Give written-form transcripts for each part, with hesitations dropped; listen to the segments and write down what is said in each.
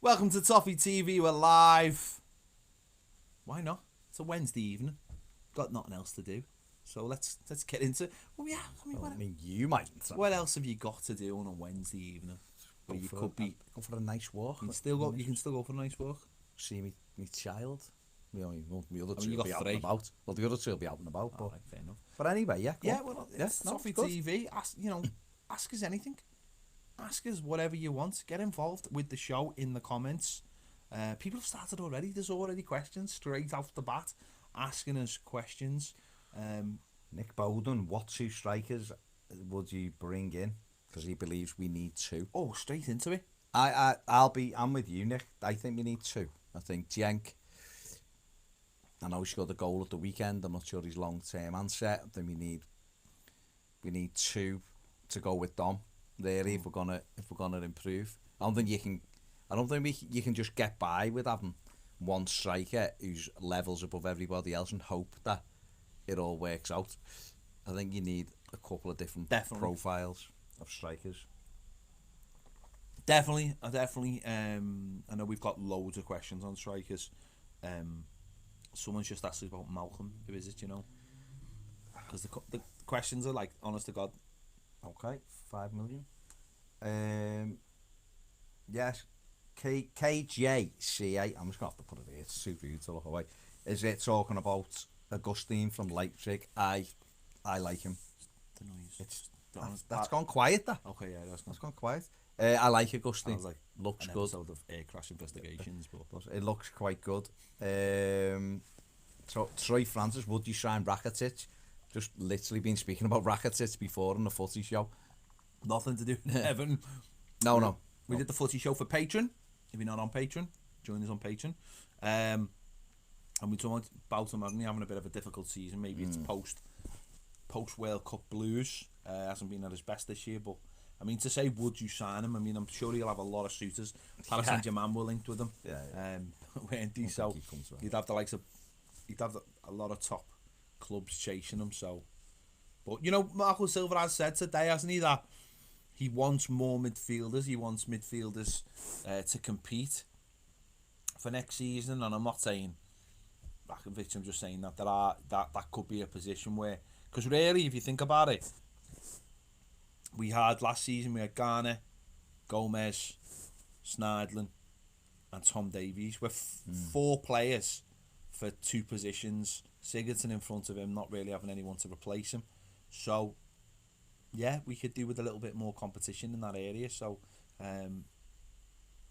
Welcome to Toffee TV. We're live. Why not? It's a Wednesday evening. Got nothing else to do, so let's get into. Well, yeah. You might. What else have you got to do on a Wednesday evening? Where you could be go for a nice walk. You can still go for a nice walk. See me child. The other two you will be got out three. and about. Well, the other two will be out and about. Oh, right, fair enough. But anyway, yeah. Yeah, well, it's Toffee TV. Ask us anything. Ask us whatever you want. Get involved with the show in the comments. People have started already. There's already questions straight off the bat, asking us questions. Nick Bowden, what two strikers would you bring in? Because he believes we need two. Oh, straight into it. I'm with you, Nick. I think we need two. I think Jenk. I know he scored a goal at the weekend. I'm not sure he's long term answer. I think we need two to go with Dom. Really, if we're gonna improve. I don't think you can just get by with having one striker who's levels above everybody else and hope that it all works out. I think you need a couple of different profiles of strikers. Definitely. I know we've got loads of questions on strikers. Someone's just asked us about Malcolm. Who is it? Because the questions are like, honest to God. Okay, 5 million. Yes, KJCA. I'm just gonna have to put it here. It's too rude to look away. Is it talking about Augustine from Leipzig? I like him. That's gone quiet. That. Okay, yeah, that's gone quiet. I like Augustine. Sounds like looks an good. Episode of Air Crash Investigations, but it looks quite good. So Troy Francis, would you sign Rakitic? Just literally been speaking about Rakitic before on the footy show. Nothing to do with Everton. No. We did the footy show for Patreon. If you're not on Patreon, join us on Patreon. And we talked about him having a bit of a difficult season. Maybe it's post World Cup blues. Hasn't been at his best this year, but I mean, to say would you sign him? I mean, I'm sure he'll have a lot of suitors. Paris Saint-Germain were linked with him. Yeah. Weren't he? So you'd have a lot of top clubs chasing him. So, but Marco Silva has said today, hasn't he, that he wants more midfielders. He wants midfielders to compete for next season. And I'm not saying Rakitic. I'm just saying that that could be a position where, because really, if you think about it, last season we had Garner, Gomez, Snidlin, and Tom Davies. We're 4 players for 2 positions. Sigurdsson in front of him, not really having anyone to replace him. So, yeah, we could do with a little bit more competition in that area. So,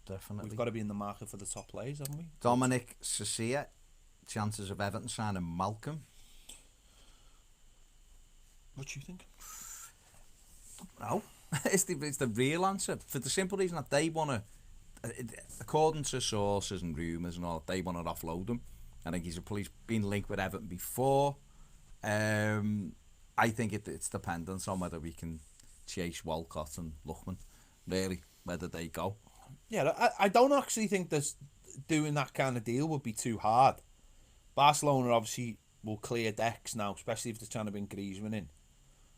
definitely, we've got to be in the market for the top players, haven't we? Dominic Cecilia, chances of Everton signing Malcolm. What do you think? No, it's the real answer, for the simple reason that they want to, according to sources and rumours and all, they want to offload him. I think he's been linked with Everton before. I think it's dependent on whether we can chase Walcott and Lookman, really, whether they go. Yeah, I don't actually think doing that kind of deal would be too hard. Barcelona obviously will clear decks now, especially if they're trying to bring Griezmann in.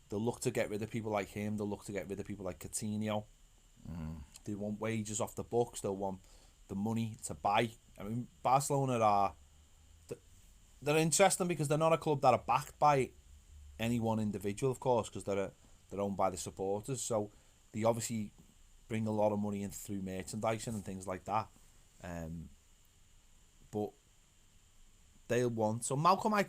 They'll look to get rid of people like him. They'll look to get rid of people like Coutinho. They want wages off the books. They'll want the money to buy. I mean, Barcelona they're interesting because they're not a club that are backed by any one individual, of course, because they're owned by the supporters. So they obviously bring a lot of money in through merchandising and things like that. But they'll want. So Malcolm, I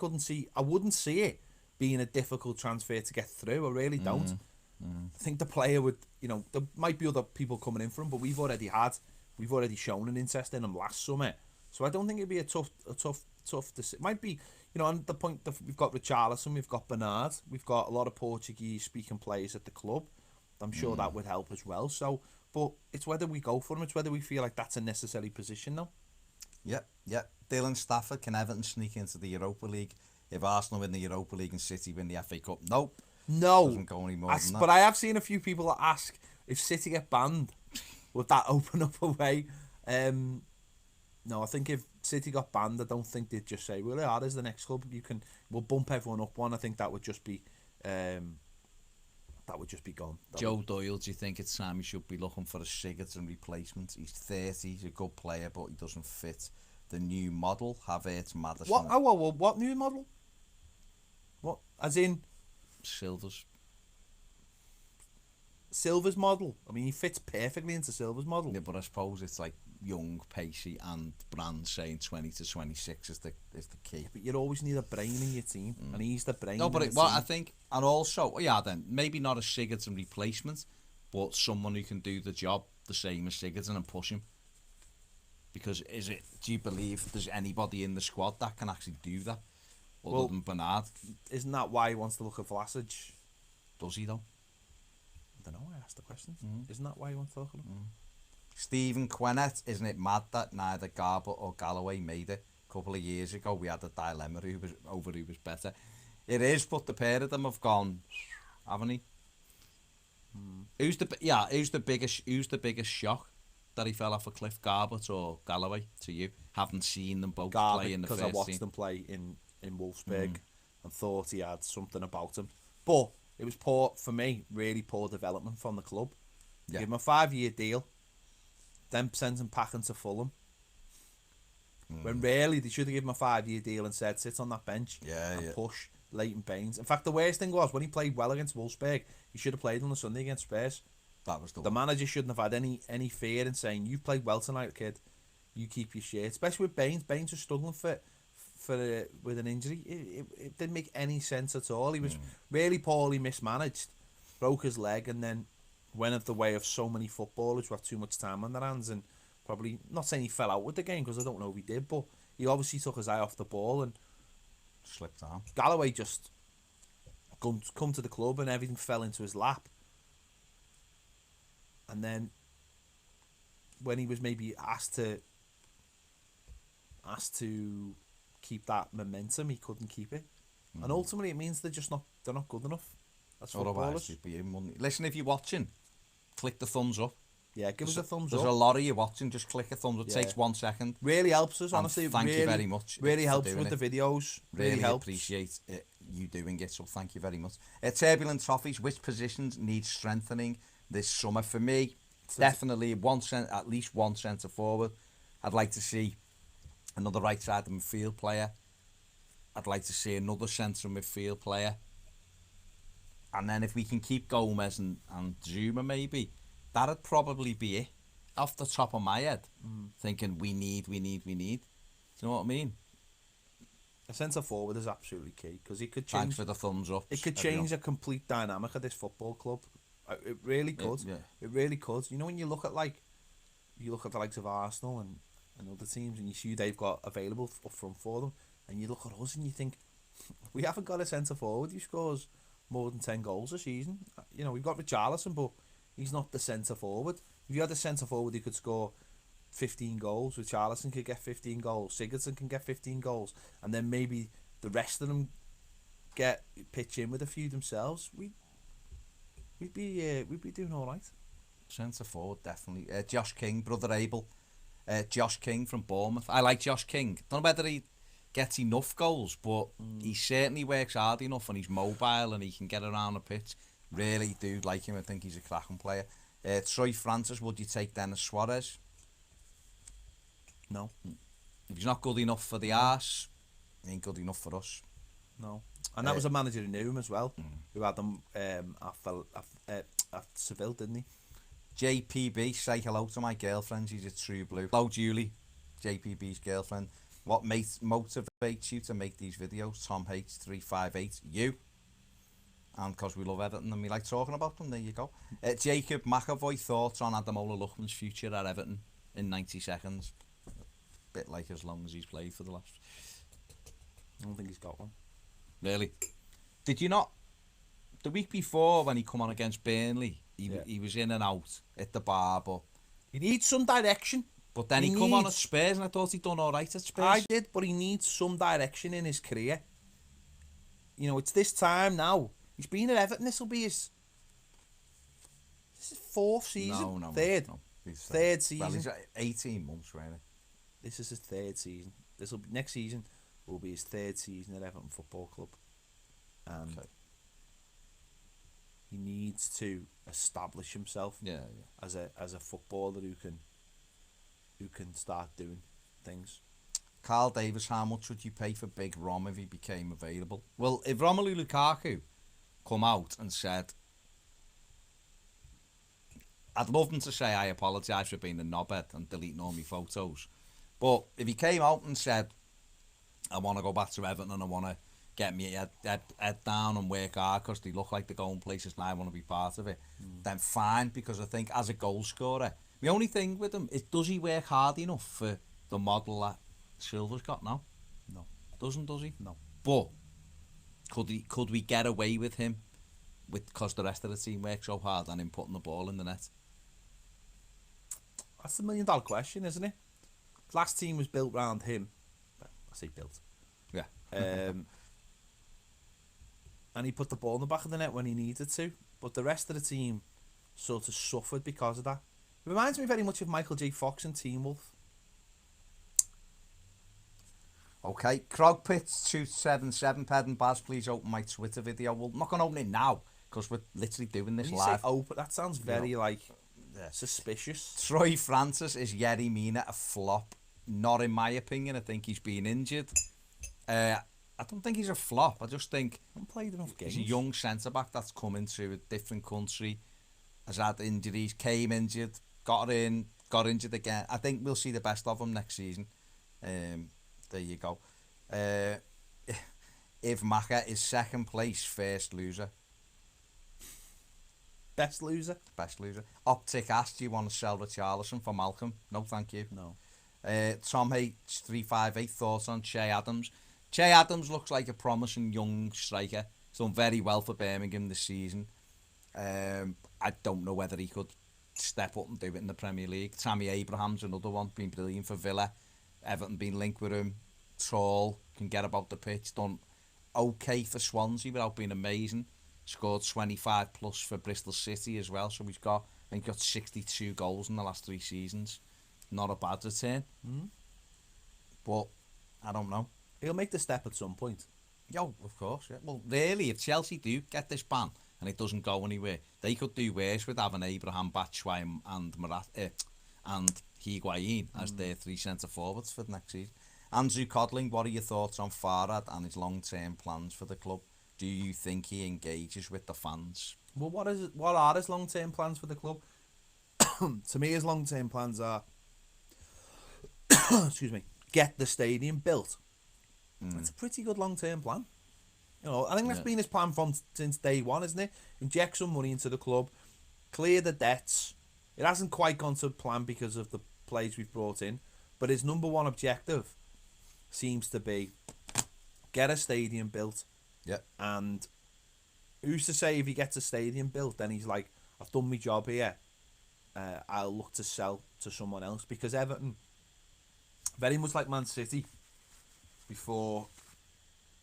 wouldn't see it being a difficult transfer to get through. I really don't. I think the player would, there might be other people coming in for him, but we've already shown an interest in him last summer. So I don't think it'd be a tough decision. It might be, on the point that we've got Richarlison, we've got Bernard, we've got a lot of Portuguese speaking players at the club. I'm sure that would help as well. So, but it's whether we go for him. It's whether we feel like that's a necessary position now. Yeah. Dylan Stafford, can Everton sneak into the Europa League if Arsenal win the Europa League and City win the FA Cup? Nope. No. Doesn't go any more than that. But I have seen a few people that ask, if City get banned, would that open up a way? No, I think if City got banned, I don't think they'd just say, well, yeah, there's the next club. We'll bump everyone up one. I think that would just be, that that would just be gone. Joe Doyle, do you think it's time he should be looking for a Sigurdsson replacement? He's 30, he's a good player, but he doesn't fit the new model. Havertz, Maddison. What new model? What? As in Silver's model? I mean, he fits perfectly into Silver's model. Yeah, but I suppose it's like young, pacey, and Brand saying 20 to 26 is the key. Yeah, but you always need a brain in your team, and he's the brain. No, but in the well, team. I think, and also, yeah, then maybe not a Sigurdsson replacement, but someone who can do the job the same as Sigurdsson and push him. Because do you believe there's anybody in the squad that can actually do that other than Bernard? Isn't that why he wants to look at Vlasic? Does he though? I don't know. I asked the question. Isn't that why he wants to look at him? Stephen Quennett, isn't it mad that neither Garbutt or Galloway made it? A couple of years ago, we had a dilemma who was better. It is, but the pair of them have gone, haven't he? Who's the biggest shock that he fell off a cliff, Garbutt or Galloway, to you? Haven't seen them both play in the first team. Because I watched them play in Wolfsburg and thought he had something about him. But it was poor, for me, really poor development from the club. Yeah. Give him a 5-year deal, then send him packing to Fulham. When really they should have given him a 5-year deal and said, sit on that bench and push Leighton Baines. In fact, the worst thing was, when he played well against Wolfsburg, he should have played on the Sunday against Spurs. That was the manager shouldn't have had any fear in saying, you've played well tonight, kid. You keep your shit. Especially with Baines. Baines was struggling with an injury. It didn't make any sense at all. He was really poorly mismanaged, broke his leg, and then went of the way of so many footballers who have too much time on their hands, and probably, not saying he fell out with the game, because I don't know if he did, but he obviously took his eye off the ball and slipped on. Galloway just come to the club and everything fell into his lap. And then when he was maybe asked to keep that momentum, he couldn't keep it. And ultimately it means they're not good enough as footballers. Listen, if you're watching, click the thumbs up. Yeah, give us a thumbs up. There's a lot of you watching, just click a thumbs up. It takes 1 second. Really helps us, honestly. Thank you very much. Really helps with the videos. Really helps. Appreciate you doing it, so thank you very much. Turbulent Toffees, which positions need strengthening this summer? For me, definitely at least one centre forward. I'd like to see another right side of midfield player. I'd like to see another centre midfield player. And then if we can keep Gomez and Zuma, maybe, that'd probably be it. Off the top of my head, thinking we need. Do you know what I mean? A centre forward is absolutely key, because it could change. Thanks for the thumbs up. It could change a complete dynamic of this football club. It really could. It really could. You know, when you look at the likes of Arsenal and other teams, and you see who they've got available up front for them, and you look at us and you think, we haven't got a centre forward who scores more than 10 goals a season. You know, we've got Richarlison, but he's not the centre forward. If you had a centre forward who could score 15 goals, Richarlison could get 15 goals, Sigurdsson can get 15 goals, and then maybe the rest of them pitch in with a few themselves, we'd be doing all right. Centre forward, definitely. Josh King, brother Abel. Josh King from Bournemouth. I like Josh King. Don't know whether he gets enough goals, but he certainly works hard enough, and he's mobile and he can get around the pitch. Really do like him. I think he's a cracking player. Troy Francis, would you take Dennis Suarez? No. If he's not good enough for the arse, he ain't good enough for us. No. And that was a manager who knew him as well, who had them at Seville, didn't he? JPB, say hello to my girlfriend. She's a true blue. Hello, Julie, JPB's girlfriend. What motivates you to make these videos? Tom H358, you. And because we love Everton and we like talking about them, there you go. Jacob McAvoy, thoughts on Ademola Lookman's future at Everton in 90 seconds? A bit like as long as he's played for the last. I don't think he's got one. Really? Did you not? The week before, when he come on against Burnley, he was in and out at the bar, but he needs some direction. But then he come on at Spurs, and I thought he'd done all right at Spurs. I did, but he needs some direction in his career. You know, it's this time now. He's been at Everton. This is his fourth season. No. Third season. Well, he's 18 months, really. This is his third season. Next season will be his third season at Everton Football Club. And he needs to establish himself as a footballer who can start doing things. Carl Davis, how much would you pay for Big Rom if he became available? Well, if Romelu Lukaku come out and said, I'd love him to say I apologise for being a knobhead and deleting all my photos. But if he came out and said, I want to go back to Everton and I want to get me head down and work hard because they look like they're going places and I want to be part of it, then fine, because I think as a goal scorer, the only thing with him is, does he work hard enough for the model that Silva's got now? No. Does he? No. But could we get away with him because the rest of the team works so hard and him putting the ball in the net? That's the $1 million question, isn't it? Last team was built around him. Well, I say built. Yeah. And he put the ball in the back of the net when he needed to. But the rest of the team sort of suffered because of that. It reminds me very much of Michael J. Fox and Teen Wolf. Okay, Crogpit277, Ped and Baz, please open my Twitter video. Well, I'm not going to open it now because we're literally doing this live. Say open, that sounds very suspicious. Troy Francis, is Yerry Mina a flop? Not in my opinion. I think he's been injured. I don't think he's a flop. I just think played enough games. He's a young centre-back that's come into a different country, has had injuries, came injured, got injured again. I think we'll see the best of him next season. There you go. If Maka is second place, first loser. Best loser? Best loser. Optic asked, do you want to sell Richarlison for Malcolm? No, thank you. No. Tom H358, thoughts on Che Adams? Che Adams looks like a promising young striker. He's done very well for Birmingham this season. I don't know whether he could step up and do it in the Premier League. Tammy Abraham's another one, been brilliant for Villa. Everton been linked with him. Tall, can get about the pitch. Done okay for Swansea without being amazing. Scored 25 plus for Bristol City as well. So he's got, I think, got 62 goals in the last 3 seasons. Not a bad return. But I don't know. He'll make the step at some point. Yo, of course, yeah. Well, really, if Chelsea do get this ban and it doesn't go anywhere, they could do worse with having Abraham, Batshuayi and Higuain as their 3 centre-forwards for the next season. Andrew Codling, what are your thoughts on Farhad and his long-term plans for the club? Do you think he engages with the fans? Well, what are his long-term plans for the club? To me, his long-term plans are, excuse me, get the stadium built. It's a pretty good long-term plan. You know, I think that's been his plan since day one, isn't it? Inject some money into the club, clear the debts. It hasn't quite gone to plan because of the players we've brought in, but his number one objective seems to be get a stadium built. Yeah. And who's to say if he gets a stadium built, then he's like, I've done my job here. I'll look to sell to someone else, because Everton, very much like Man City, before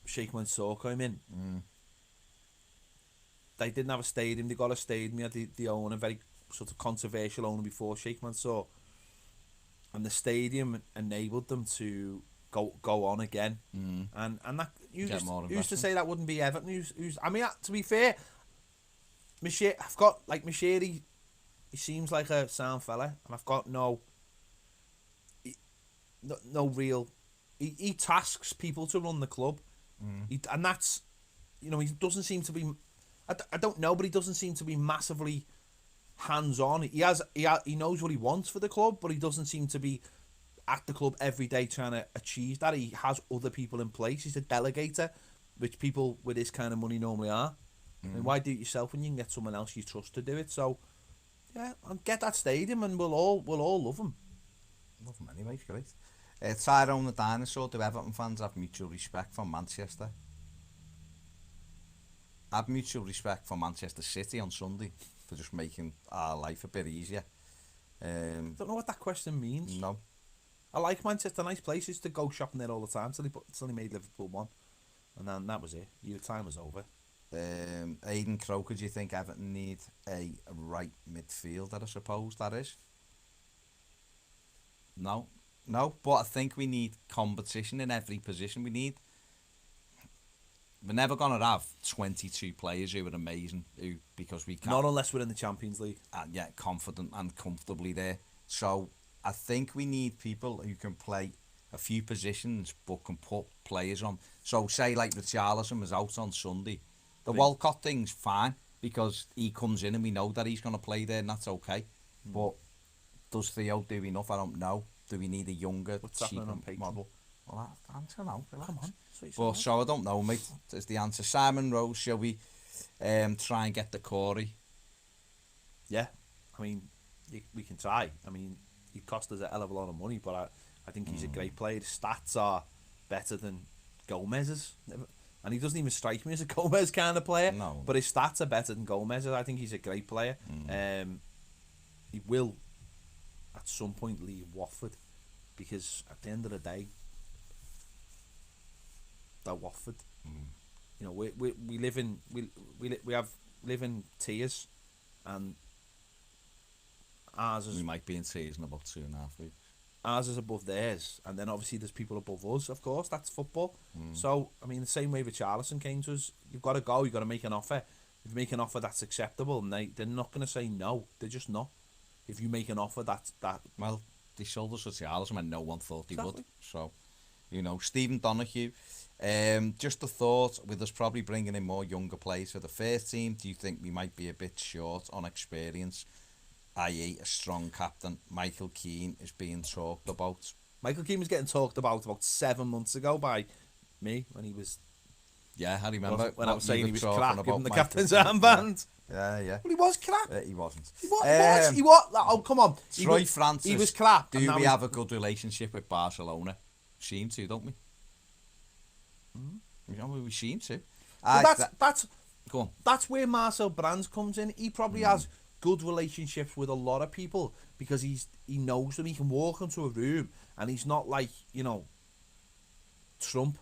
Sheikh Mansour came in, they didn't have a stadium. They got a stadium. They had the owner, very sort of controversial owner before Sheikh Mansour, and the stadium enabled them to go on again. And that who's to say that wouldn't be Everton? Who's I mean, to be fair, I've got like Machiri. He seems like a sound fella, and I've got no real. He tasks people to run the club, and that's, you know, he doesn't seem to be. I don't know, but he doesn't seem to be massively hands-on. He knows what he wants for the club, but he doesn't seem to be at the club every day trying to achieve that. He has other people in place. He's a delegator, which people with this kind of money normally are. And why do it yourself when you can get someone else you trust to do it? So, yeah, and get that stadium, and we'll all love him. Love him anyway, it's great. Tyrone the Dinosaur, do Everton fans have mutual respect for Manchester? Have mutual respect for Manchester City on Sunday for just making our life a bit easier. Don't know what that question means. No. I like Manchester, nice places to go shopping there all the time till he made Liverpool one, and then that was it. Your time was over. Aidan Croker, do you think Everton need a right midfielder? I suppose that is. No, but I think we need competition in every position. We need we're never going to have 22 players who are amazing, because we can't. Not unless we're in the Champions League. And yeah, confident and comfortably there. So I think we need people who can play a few positions but can put players on. So say like Richarlison was out on Sunday. The Walcott thing's fine because he comes in and we know that he's going to play there and that's okay. But does Theo do enough? I don't know. Do we need a younger, cheaper model? Well, answer now. Come on. But so I don't know, mate. Is the answer Simon Rose? Shall we try and get the Corey? Yeah, I mean, we can try. I mean, he cost us a hell of a lot of money, but I think he's a great player. His stats are better than Gomez's, and he doesn't even strike me as a Gomez kind of player. No. But his stats are better than Gomez's. I think he's a great player. He will, at some point, leave Watford, because at the end of the day, they're Watford. You know, we live in live in tiers, and ours is, we might be in tears in about 2.5 weeks. Ours is above theirs, and then obviously there's people above us. Of course, that's football. So I mean, the same way Richarlison came to us, you've got to go. You've got to make an offer. If you make an offer that's acceptable, and they're not going to say no. They're just not. If you make an offer that well, they sold us Richarlison and no one thought he would. So, you know, Stephen Donahue. Just a thought, with us probably bringing in more younger players for the first team, do you think we might be a bit short on experience, i.e. a strong captain? Michael Keane is being talked about. Michael Keane was getting talked about 7 months ago by me when he was... Yeah, I remember. When I was saying he was crap, giving the Michael captain's armband. Yeah. Well, he was crap. He wasn't. He was. Oh, come on. Troy Francis. He was crap. Do we have a good relationship with Barcelona? Seem to, don't we? We seem to. Go on. That's where Marcel Brands comes in. He probably has good relationships with a lot of people because he knows them. He can walk into a room and he's not like, you know, Trump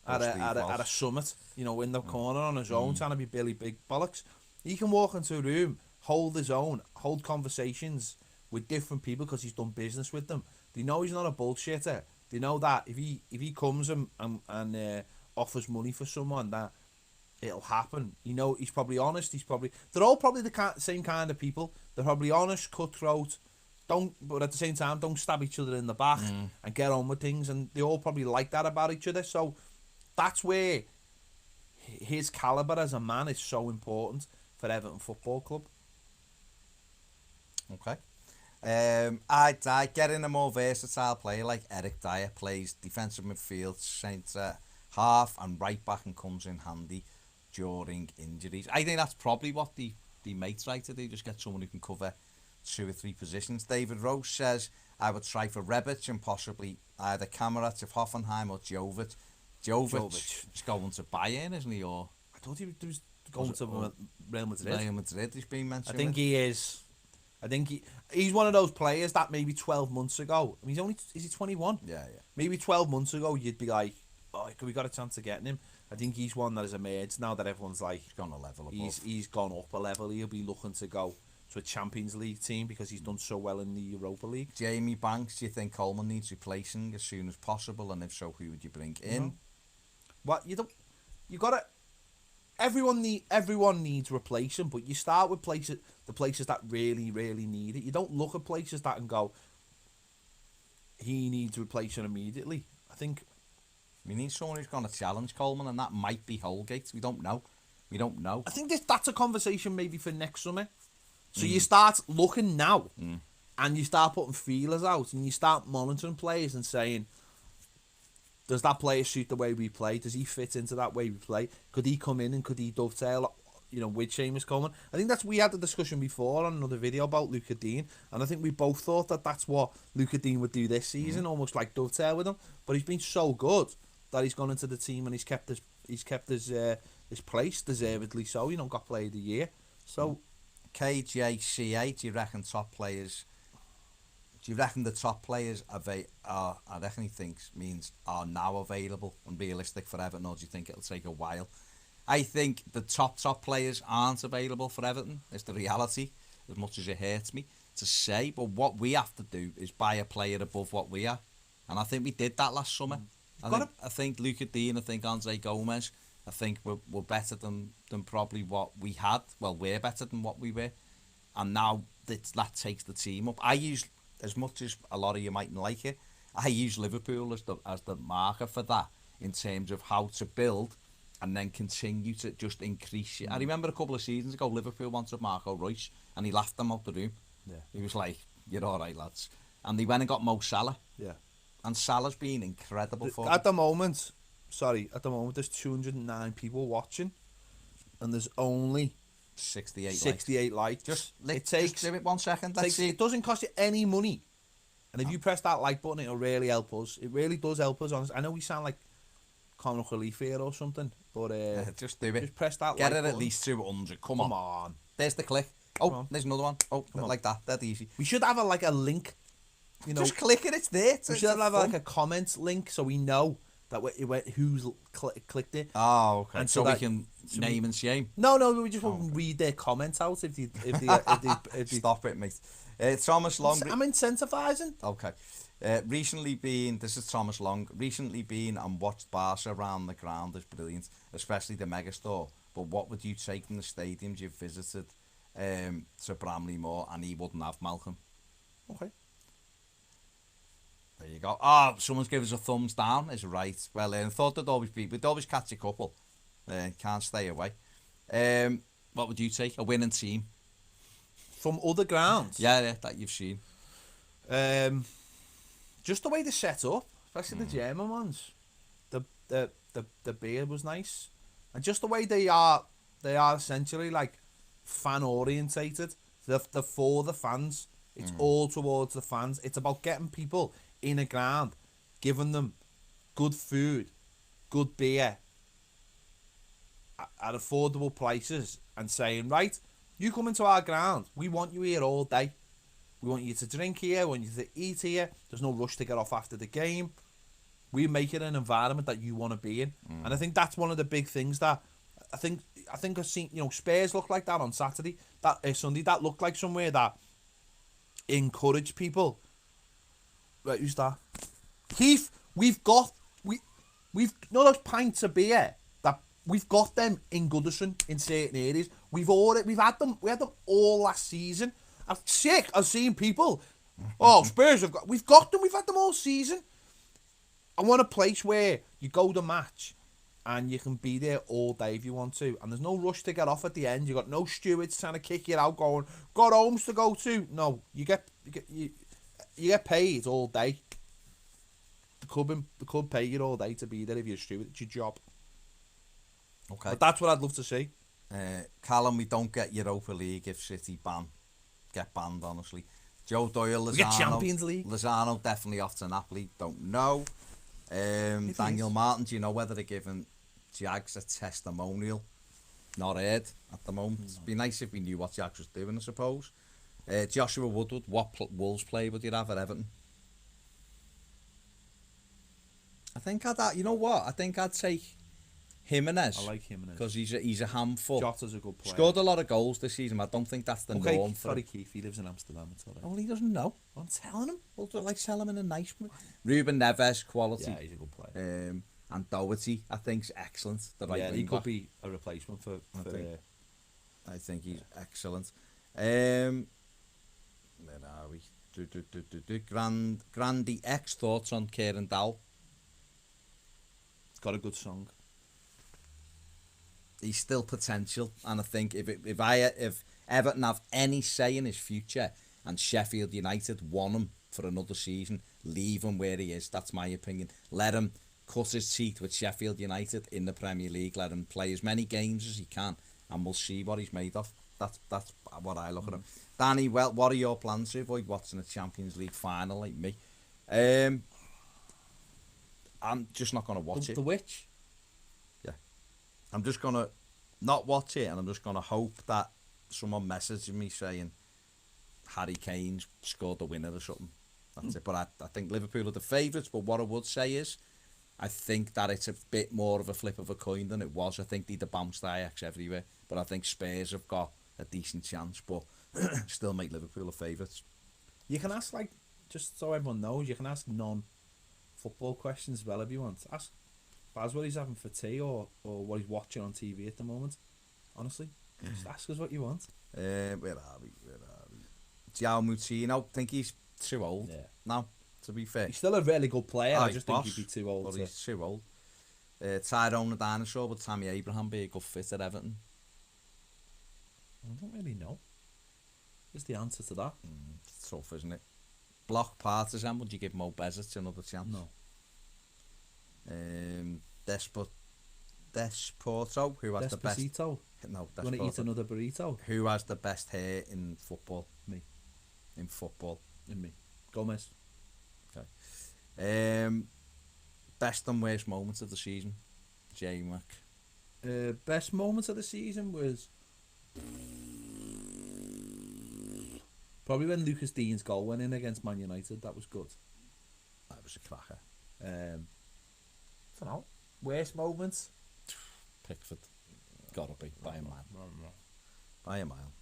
at a summit, you know, in the corner on his own trying to be Billy Big Bollocks. He can walk into a room, hold his own, hold conversations with different people because he's done business with them. They know he's not a bullshitter. They know that if he comes and offers money for someone, that it'll happen. You know, he's probably honest. They're all probably the same kind of people. They're probably honest, cutthroat, but at the same time don't stab each other in the back and get on with things. And they all probably like that about each other. So that's where his calibre as a man is so important for Everton Football Club. Okay. I'd get in a more versatile player like Eric Dyer, plays defensive midfield, centre half and right back, and comes in handy during injuries. I think that's probably what the mates try to do, just get someone who can cover 2 or 3 positions. David Rose says, I would try for Rebic and possibly either Kamarat of Hoffenheim or Jovic. Jovic is going to Bayern, isn't he? Or I thought he was going to Real Madrid. Real Madrid, he's been mentioned. I think he is. I think he's one of those players that maybe 12 months ago, I mean, is he 21? Yeah. Maybe 12 months ago, you'd be like, oh, we got a chance of getting him. I think he's one that has emerged now that everyone's like, he's gone a level above. He's gone up a level. He'll be looking to go to a Champions League team because he's done so well in the Europa League. Jamie Banks, do you think Coleman needs replacing as soon as possible? And if so, who would you bring in? Well, you got to... Everyone needs replacing, but you start with the places that really, really need it. You don't look at places that and go, he needs replacing immediately. I think we need someone who's going to challenge Coleman, and that might be Holgate. We don't know. I think that's a conversation maybe for next summer. So you start looking now, and you start putting feelers out, and you start monitoring players and saying, does that player suit the way we play? Does he fit into that way we play? Could he come in and could he dovetail, you know, with Seamus Coleman? I think we had the discussion before on another video about Luca Dean, and I think we both thought that that's what Luca Dean would do this season, almost like dovetail with him. But he's been so good that he's gone into the team and he's kept his place, deservedly so. You know, got player of the year. So KJCA, do you reckon top players? Do you reckon the top players I reckon he thinks means are now available and realistic for Everton, or do you think it'll take a while? I think the top players aren't available for Everton. It's the reality, as much as it hurts me to say. But what we have to do is buy a player above what we are. And I think we did that last summer. I think Luca Dean, I think Andre Gomez, I think we're better than probably what we had. Well, we're better than what we were. And now that takes the team up. I use, as much as a lot of you mightn't like it, I use Liverpool as the marker for that, in terms of how to build and then continue to just increase it. I remember a couple of seasons ago, Liverpool wanted Marco Reus, and he laughed them out the room. Yeah. He was like, "You're all right, lads." And they went and got Mo Salah. Yeah. And Salah's been incredible for At the moment, there's 209 people watching, and there's only 68 likes. Just it takes just give it 1 second. Let's see. It doesn't cost you any money, and if you press that like button, it'll really help us. It really does help us. I know we sound like comic relief here or something, but just do it. Just press that. Get like it button. at least 200. Come Come on. on. There's the click. Oh, there's another one. Oh, like that. That's easy. We should have a link. You know, just click it. It's there. We should have like a comments link so we know that who's clicked it. Oh, okay. And so we can name and shame. No, we just want to read their comments out if they Stop it, mate. Thomas Long. I'm incentivizing. Okay. This is Thomas Long. Recently been and watched Barca around the ground is brilliant, especially the megastore. But what would you take from the stadiums you've visited to Bramley Moor, and he wouldn't have Malcolm? Okay. There you go. Oh, someone's given us a thumbs down. Is right. Well, I thought we'd always catch a couple. Can't stay away. What would you take? A winning team from other grounds? Yeah, that you've seen. Just the way they're set up, especially the German ones. The beer was nice, and just the way they are essentially like fan orientated. They're for the fans. It's all towards the fans. It's about getting people in a ground, giving them good food, good beer at affordable prices, and saying, right, you come into our ground, we want you here all day. We want you to drink here, we want you to eat here. There's no rush to get off after the game. We make it an environment that you want to be in. And I think that's one of the big things that I think I've seen, Spurs look like that on Saturday, Sunday, that looked like somewhere that encourage people. Right, who's that? Keith, we've those pints of beer that we've got them in Goodison in certain areas. We had them all last season. I'm sick of seeing people. Oh, Spurs we've had them all season. I want a place where you go to match and you can be there all day if you want to, and there's no rush to get off at the end. You got no stewards trying to kick you out going, got homes to go to. No, you get paid all day. The club pay you all day to be there if you're a steward. It's your job. Okay. But that's what I'd love to see. Callum, we don't get Europa League if City get banned, honestly. Joe Doyle, Lozano. We get Champions League. Lozano definitely off to Napoli. Don't know. Daniel Martin, do you know whether they're giving Jags a testimonial? Not heard at the moment. It'd be nice if we knew what Jags was doing, I suppose. Joshua Woodward, what Wolves play would you have at Everton? I think I'd take Jimenez. I like Jimenez because he's a handful. Jota's a good player. Scored a lot of goals this season. I don't think that's the norm for him. Keith, he lives in Amsterdam. It's all right. Well, he doesn't know. I'm telling him. Well, tell him in a nice way. Ruben Neves, quality. Yeah, he's a good player. And Doherty, I think, is excellent. He could be a replacement for I think he's excellent. Where are we? Grandy X, thoughts on Kieran Dowell? He's got a good song. He's still potential, and I think if Everton have any say in his future, and Sheffield United want him for another season, leave him where he is. That's my opinion. Let him cut his teeth with Sheffield United in the Premier League. Let him play as many games as he can, and we'll see what he's made of. That's what I look at him. Danny, well, what are your plans to avoid watching a Champions League final like me? I'm just not going to watch it. The Witch? Yeah. I'm just going to not watch it, and I'm just going to hope that someone messages me saying Harry Kane's scored the winner or something. That's it. But I think Liverpool are the favourites, but what I would say is I think that it's a bit more of a flip of a coin than it was. I think they'd have bounced Ajax everywhere, but I think Spurs have got a decent chance, but still make Liverpool the favourites. You can ask, just so everyone knows, you can ask non-football questions as well if you want. Ask Baz what he's having for tea or what he's watching on TV at the moment. Honestly, just ask us what you want. Where are we? João Moutinho, I think he's too old now, to be fair. He's still a really good player. I just think boss, he'd be too old. But he's too old. Tyrone the Dinosaur, but Tammy Abraham be a good fit at Everton. I don't really know. What's the answer to that? It's tough, isn't it? Block Partisan, would you give Mo Bezic another chance? No. Desporto, who has the best... Despacito? No, You want to eat another burrito? Who has the best hair in football? Me. In football? And me. Gomez. Okay. Best and worst moments of the season? J-Mac. Best moments of the season was... probably when Lucas Dean's goal went in against Man United. That was good. That was a cracker. I don't know. Worst moments? Pickford. Gotta be. By a mile. By a mile.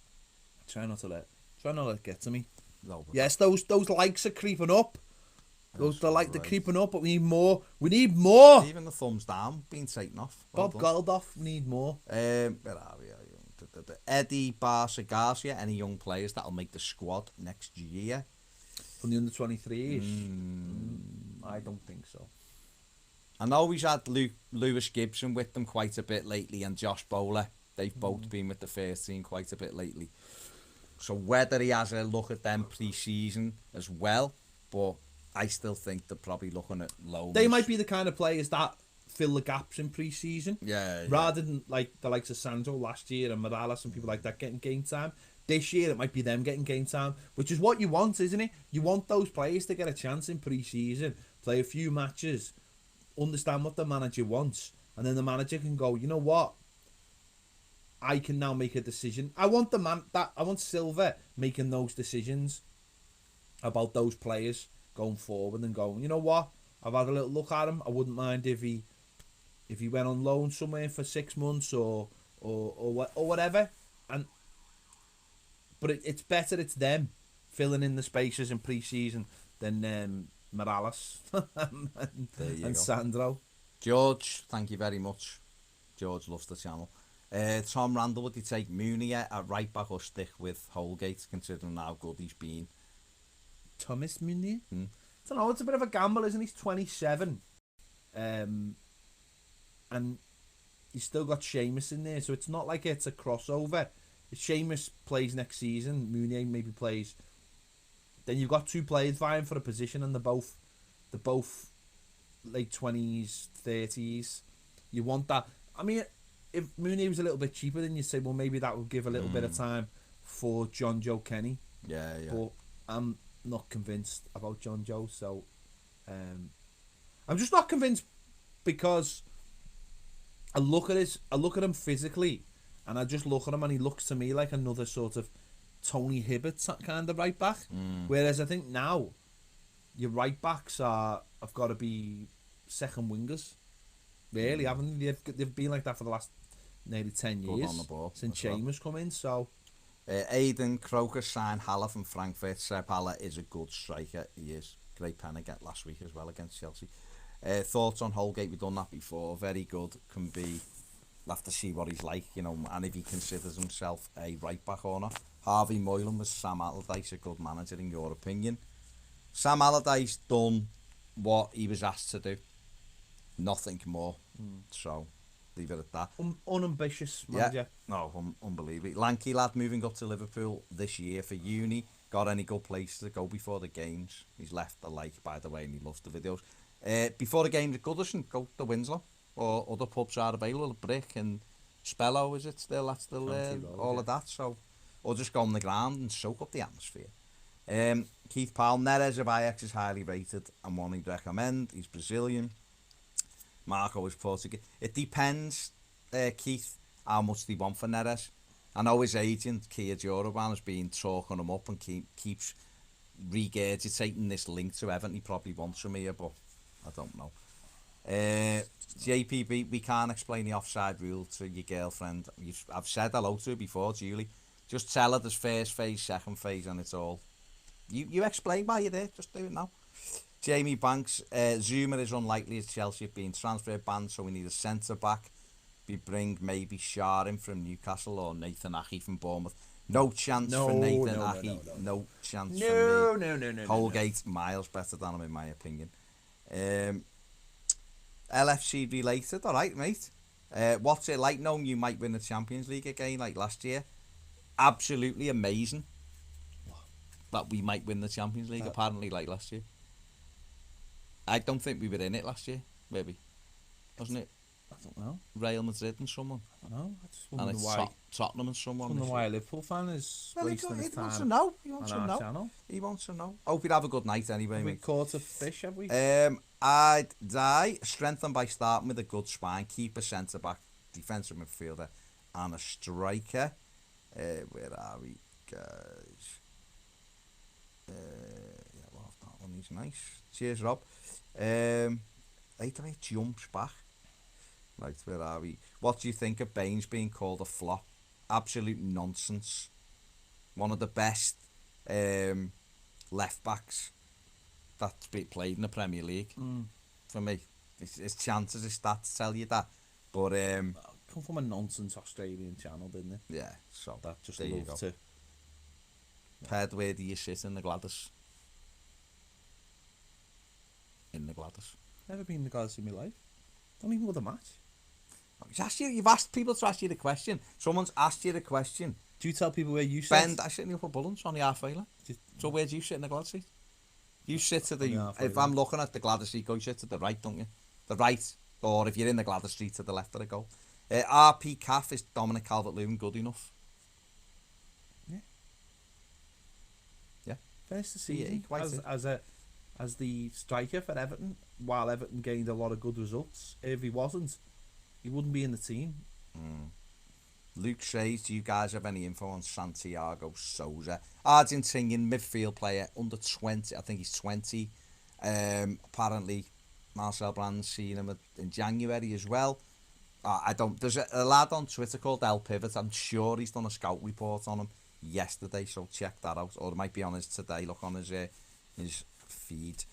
Try not to let it get to me. No, yes, those likes are creeping up. They're creeping up, but we need more. We need more. Even the thumbs down being taken off. Bob Geldof need more. Where are we? Eddie Barca Garcia, any young players that'll make the squad next year? From the under-23s? I don't think so. I know he's had Lewis Gibson with them quite a bit lately and Josh Bowler. They've both been with the first team quite a bit lately. So whether he has a look at them pre-season as well, but I still think they're probably looking at loans. They might be the kind of players that fill the gaps in pre-season. Yeah. Rather than like the likes of Sandro last year and Morales and people like that getting game time. This year it might be them getting game time, which is what you want, isn't it? You want those players to get a chance in pre-season, play a few matches, understand what the manager wants, and then the manager can go, you know what? I can now make a decision. I want I want Silva making those decisions about those players going forward and going, you know what? I've had a little look at him. I wouldn't mind if he went on loan somewhere for 6 months or whatever. But it's better it's them filling in the spaces in pre-season than Morales and Sandro. George, thank you very much. George loves the channel. Tom Randall, would you take Mounier at right back or stick with Holgate, considering how good he's been? Thomas Mounier? I don't know, it's a bit of a gamble, isn't he? He's 27. And he's still got Seamus in there, so it's not like it's a crossover. If Seamus plays next season, Mounier maybe plays, then you've got two players vying for a position and they're both late 20s, 30s. You want that. I mean, if Mounier was a little bit cheaper, then you'd say, well, maybe that would give a little bit of time for John Joe Kenny. Yeah. But I'm not convinced about John Joe, so I'm just not convinced because I look at him physically, and I just look at him and he looks to me like another sort of Tony Hibbert kind of right back. Whereas I think now your right backs have got to be second wingers. Really, haven't they? They've been like that for the last nearly 10 years on the ball, since Seamus come in. So Aidan Croker signed Haller from Frankfurt. Seb Haller is a good striker. He is. Great pen again last week as well against Chelsea. Thoughts on Holgate? We've done that before. Very good. Can be. We'll have to see what he's like, you know, and if he considers himself a right back or not. Harvey Moylan, was Sam Allardyce a good manager in your opinion? Sam Allardyce done what he was asked to do. Nothing more. So leave it at that. Unambitious manager. Yeah. No, unbelievable. Lanky lad moving up to Liverpool this year for uni. Got any good places to go before the games? He's left a like, by the way, and he loves the videos. Before the games at Goodison, go to Winslow. Or other pubs are available, Brick and Spello, is it still? That's still all of that. So, or just go on the ground and soak up the atmosphere. Keith Powell, Neres of Ajax is highly rated and one he'd recommend. He's Brazilian. Marco is Portuguese. It depends, Keith, how much they want for Neres. I know his agent, Kia Joraban, has been talking him up and keeps regurgitating this link to Everton. He probably wants him here, but I don't know. JPB, we can't explain the offside rule to your girlfriend. I've said hello to her before, Julie. Just tell her there's first phase, second phase, and it's all. You explain why you're there. Just do it now. Jamie Banks, Zuma is unlikely as Chelsea being transfer banned, so we need a centre-back. We bring maybe Shah in from Newcastle or Nathan Ahi from Bournemouth. No chance for Nathan Ahi. No chance for me. No. Holgate, miles better than him in my opinion. LFC related, alright mate. What's it like knowing you might win the Champions League again like last year? Absolutely amazing that we might win the Champions League apparently like last year. I don't think we were in it last year, maybe. Wasn't it? I don't know. Real Madrid and someone. I don't know. I just And wonder it's why. Tottenham and someone. I wonder why a Liverpool fan is wasting his He wants to time know. He on wants to our know. channel. He wants to know. Hope you'd have a good night anyway, Have we mate. caught a fish, have we? I'd die strengthened by starting with a good spine, keeper, centre back, defensive midfielder, and a striker. Where are we, guys? Yeah, well, that one is nice. Cheers, Rob. Later it jumps back. Right, where are we? What do you think of Baines being called a flop? Absolute nonsense. One of the best left backs that's been played in the Premier League. For me, his chances, his stats tell you that. But come from a nonsense Australian channel, didn't it? yeah, so That just there you love go. to. Ped, where do you sit in the Gladys? In the Gladys. Never been in the Galaxy in my life. Don't even go to the match. You've asked people to ask you the question. Someone's asked you the question. Do you tell people where you sit? Ben, I sit in the upper Bullens on the halfway line. So where do you sit in the Gladys seat? You sit to the... halfway If I'm looking at the Gladys seat, you sit to the right, don't you? The right. Or if you're in the Gladys street, to the left of the goal. RP Caff, is Dominic Calvert-Lewin good enough? Yeah. Yeah. Finished the season quite as the striker for Everton, while Everton gained a lot of good results. If he wasn't, he wouldn't be in the team. Luke says, do you guys have any info on Santiago Souza? Argentinian midfield player, under 20, I think he's 20. Apparently, Marcel Brand's seen him in January as well. There's a lad on Twitter called El Pivot. I'm sure he's done a scout report on him yesterday, so check that out. Or it might be on his today. Look on his feed.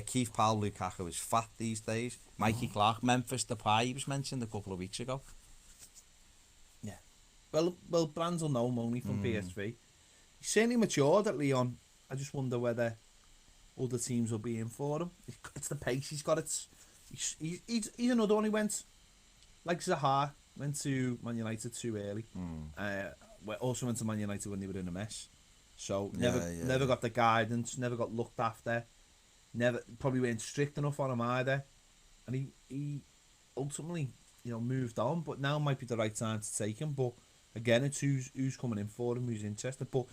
Keith Powell, Lukaku is fat these days. Mikey Clark, Memphis Depay, he was mentioned a couple of weeks ago. Yeah. Well, Brands will know him only from PSV. He's certainly matured at Lyon. I just wonder whether other teams will be in for him. It's the pace he's got. He's another one who went, like Zaha, went to Man United too early. Also went to Man United when they were in a mess. So never got the guidance, never got looked after. Probably weren't strict enough on him either, and he ultimately moved on. But now might be the right time to take him. But again, it's who's coming in for him, who's interested. But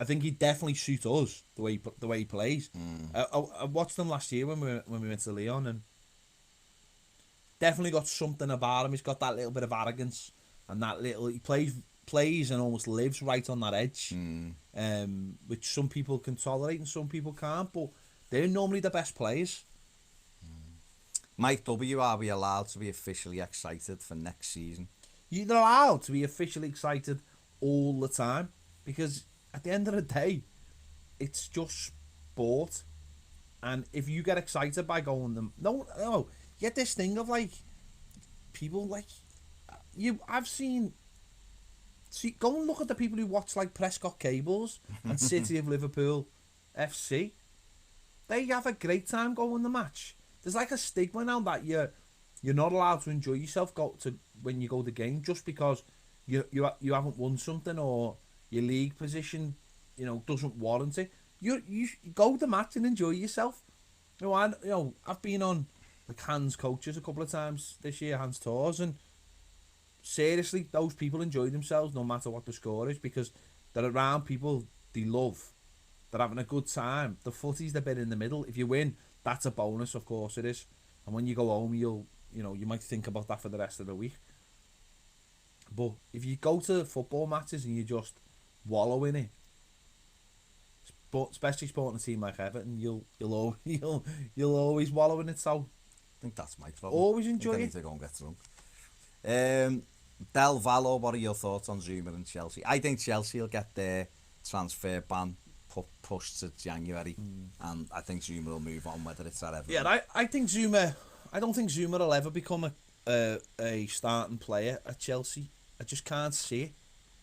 I think he definitely suits us the way he plays. I watched him last year when we went to Lyon, and definitely got something about him. He's got that little bit of arrogance and that little he plays and almost lives right on that edge, which some people can tolerate and some people can't. But they're normally the best players. Mike W, are we allowed to be officially excited for next season? You're allowed to be officially excited all the time, because at the end of the day, it's just sport. And if you get excited by going them, no, you get this thing of like people like you. Go and look at the people who watch like Prescott Cables and City of Liverpool FC. They have a great time going the match. There's like a stigma now that you're not allowed to enjoy yourself when you go to the game just because you haven't won something or your league position doesn't warrant it. You go to the match and enjoy yourself. I've been on like Hans coaches a couple of times this year, Hans tours, and seriously, those people enjoy themselves no matter what the score is because they're around people they love. They're having a good time. The footy's the bit in the middle. If you win, that's a bonus, of course it is. And when you go home, you might think about that for the rest of the week. But if you go to football matches and you just wallow in it, especially supporting a team like Everton, you'll always wallow in it. So I think that's my problem. Always enjoy I it. need to go and get drunk. Del Vallo, what are your thoughts on Zuma and Chelsea? I think Chelsea will get their transfer ban pushed to January, and I think Zuma will move on, whether it's at Everton. Yeah, I think Zuma. I don't think Zuma will ever become a starting player at Chelsea. I just can't see it.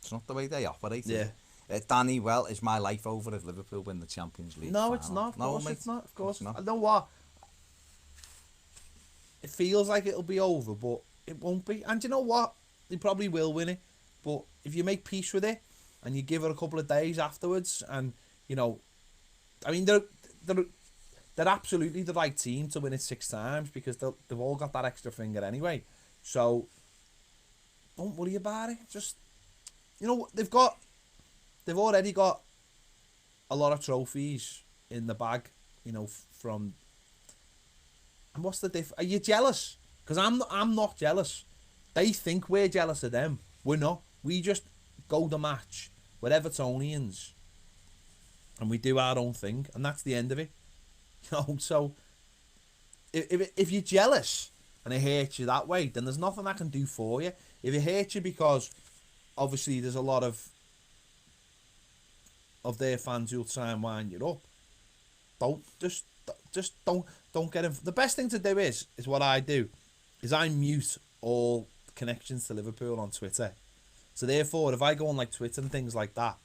It's not the way they operate. Yeah. Danny, well, is my life over if Liverpool win the Champions League? No, final? it's not. Of course, it's not. Of course, it's not. I know what. It feels like it'll be over, but it won't be. And you know what? They probably will win it. But if you make peace with it, and you give it a couple of days afterwards, and you know, I mean, they're absolutely the right team to win it 6 times because they've all got that extra finger anyway. So don't worry about it. Just, you know, they've already got a lot of trophies in the bag, you know, from. And what's the diff? Are you jealous? Because I'm not jealous. They think we're jealous of them. We're not. We just go the match with Evertonians, and we do our own thing, and that's the end of it. You know, so if you're jealous and it hurts you that way, then there's nothing I can do for you. If it hurts you because obviously there's a lot of their fans who'll try and wind you up, don't get in. The best thing to do is what I do, is I mute all connections to Liverpool on Twitter. So therefore, if I go on like Twitter and things like that,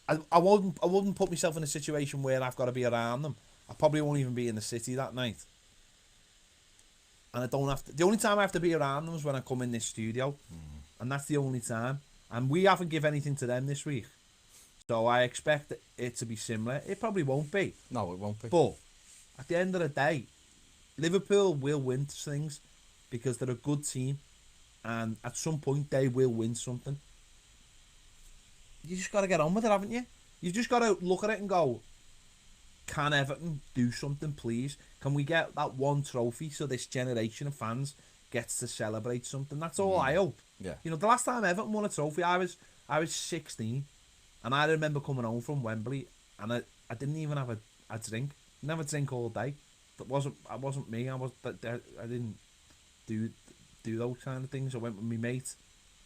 I wouldn't put myself in a situation where I've got to be around them. I probably won't even be in the city that night. And I don't have to. The only time I have to be around them is when I come in this studio, and that's the only time. And we haven't given anything to them this week, so I expect it to be similar. It probably won't be. No, it won't be. But at the end of the day, Liverpool will win things because they're a good team, and at some point they will win something. You just got to get on with it, haven't you? You've just got to look at it and go, can Everton do something, please? Can we get that one trophy so this generation of fans gets to celebrate something? That's all I hope. Yeah. You know, the last time Everton won a trophy, I was 16, and I remember coming home from Wembley, and I didn't even have a drink. Never drink all day. That wasn't me. I didn't do those kind of things. I went with my mate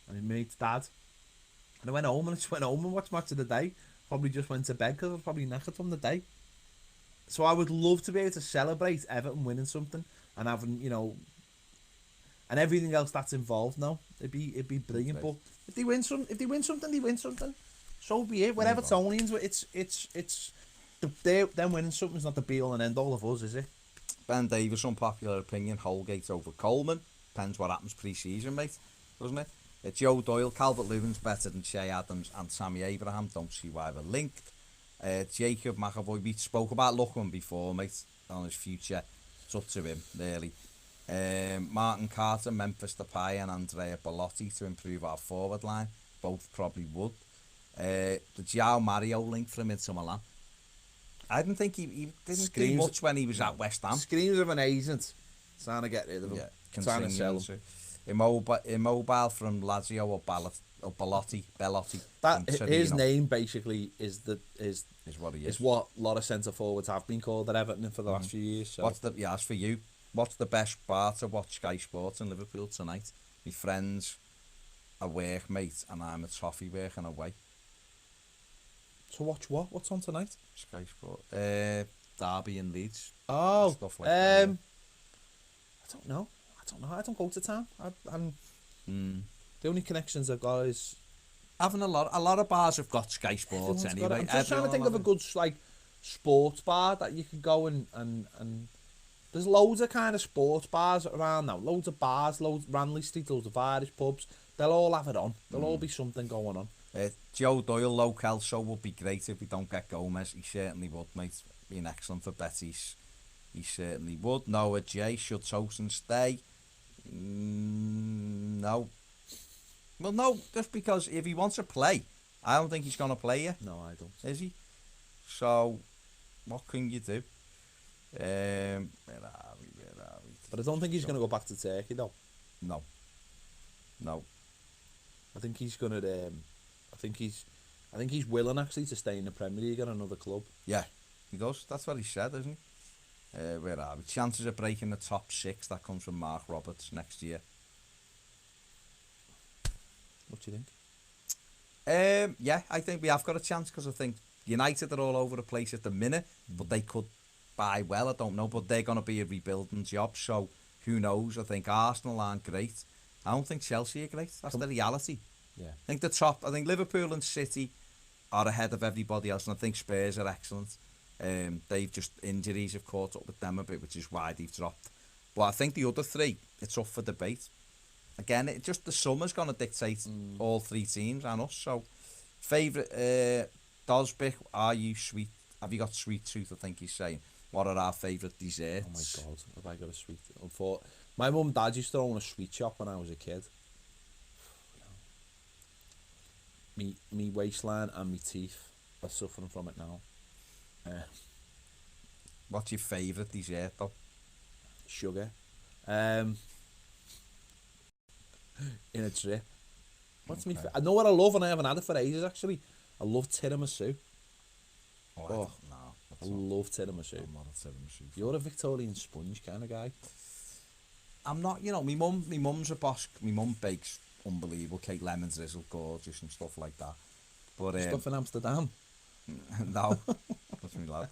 and my mate's dad. And I went home and watched Match of the Day. Probably just went to bed because I was probably knackered from the day. So I would love to be able to celebrate Everton winning something and having, you know, and everything else that's involved now. It'd be brilliant. But if they win something, they win something. So be it. We're Evertonians. It's them winning something's not the be all and end all of us, is it? Ben Davis, unpopular opinion, Holgate over Coleman. Depends what happens pre-season, mate, doesn't it? Joe Doyle, Calvert-Lewin's better than Shea Adams and Sammy Abraham. Don't see why they're linked. Jacob McAvoy, we spoke about Lookman before, mate, on his future. It's up to him, really. Martin Carter, Memphis Depay and Andrea Bellotti to improve our forward line. Both probably would. The João Mario link for him into Milan. I didn't think he didn't do much when he was at West Ham. Screams of an agent trying to get rid of him. Yeah, trying to sell him. Immobile from Lazio or Bellotti. That his name basically is what he is. Is what a lot of centre forwards have been called at Everton for the last few years. So. As for you, what's the best bar to watch Sky Sports in Liverpool tonight? My friends are workmates and I'm a Toffee working away. To watch what? What's on tonight? Sky Sport. Derby and Leeds. Oh, stuff like that. I don't know. I don't go to town. The only connections I've got is having a lot of bars have got Sky Sports anyway. I'm just trying to think of a good like sports bar that you could go and there's loads of kind of sports bars around now. Loads of bars, Ranley Street, loads of Irish pubs. They'll all have it on. There'll all be something going on. Joe Doyle, low Kelso would be great if we don't get Gomez. He certainly would, mate. Being excellent for Betis. He certainly would. Noah J, should Tosin stay? No. Well, no, just because if he wants to play, I don't think he's going to play yet. No, I don't. Is he? So, what can you do? Where are we? But I don't think he's going to go back to Turkey, though. No. I think he's going to. I think he's willing actually to stay in the Premier League at another club. Yeah, he does. That's what he said, isn't he? Where are we? Chances of breaking the top 6. That comes from Mark Roberts next year. What do you Yeah, I think we have got a chance because I think United are all over the place at the minute, but they could buy well. I don't know, but they're going to be a rebuilding job, so who knows? I think Arsenal aren't great. I don't think Chelsea are great. That's the reality. Yeah. I think I think Liverpool and City are ahead of everybody else, and I think Spurs are excellent. They've just injuries have caught up with them a bit, which is why they've dropped. But I think the other three, it's up for debate. Again, the summer's going to dictate all three teams and us. So, favourite, Dosbick, have you got sweet tooth, I think he's saying. What are our favourite desserts? Oh my God, have I got a sweet... My mum and dad used to own a sweet shop when I was a kid. Me waistline and me teeth are suffering from it now. What's your favourite dessert, though? Sugar. In a drip. What's me? I know what I love, and I haven't had it for ages. Actually, I love tiramisu. I love tiramisu. I'm not a tiramisu. You're a Victorian sponge kind of guy. I'm not. You know, my mum's a boss. My mum bakes unbelievable cake, lemon drizzle, gorgeous and stuff like that. But Stuff in Amsterdam. No, that's me lad.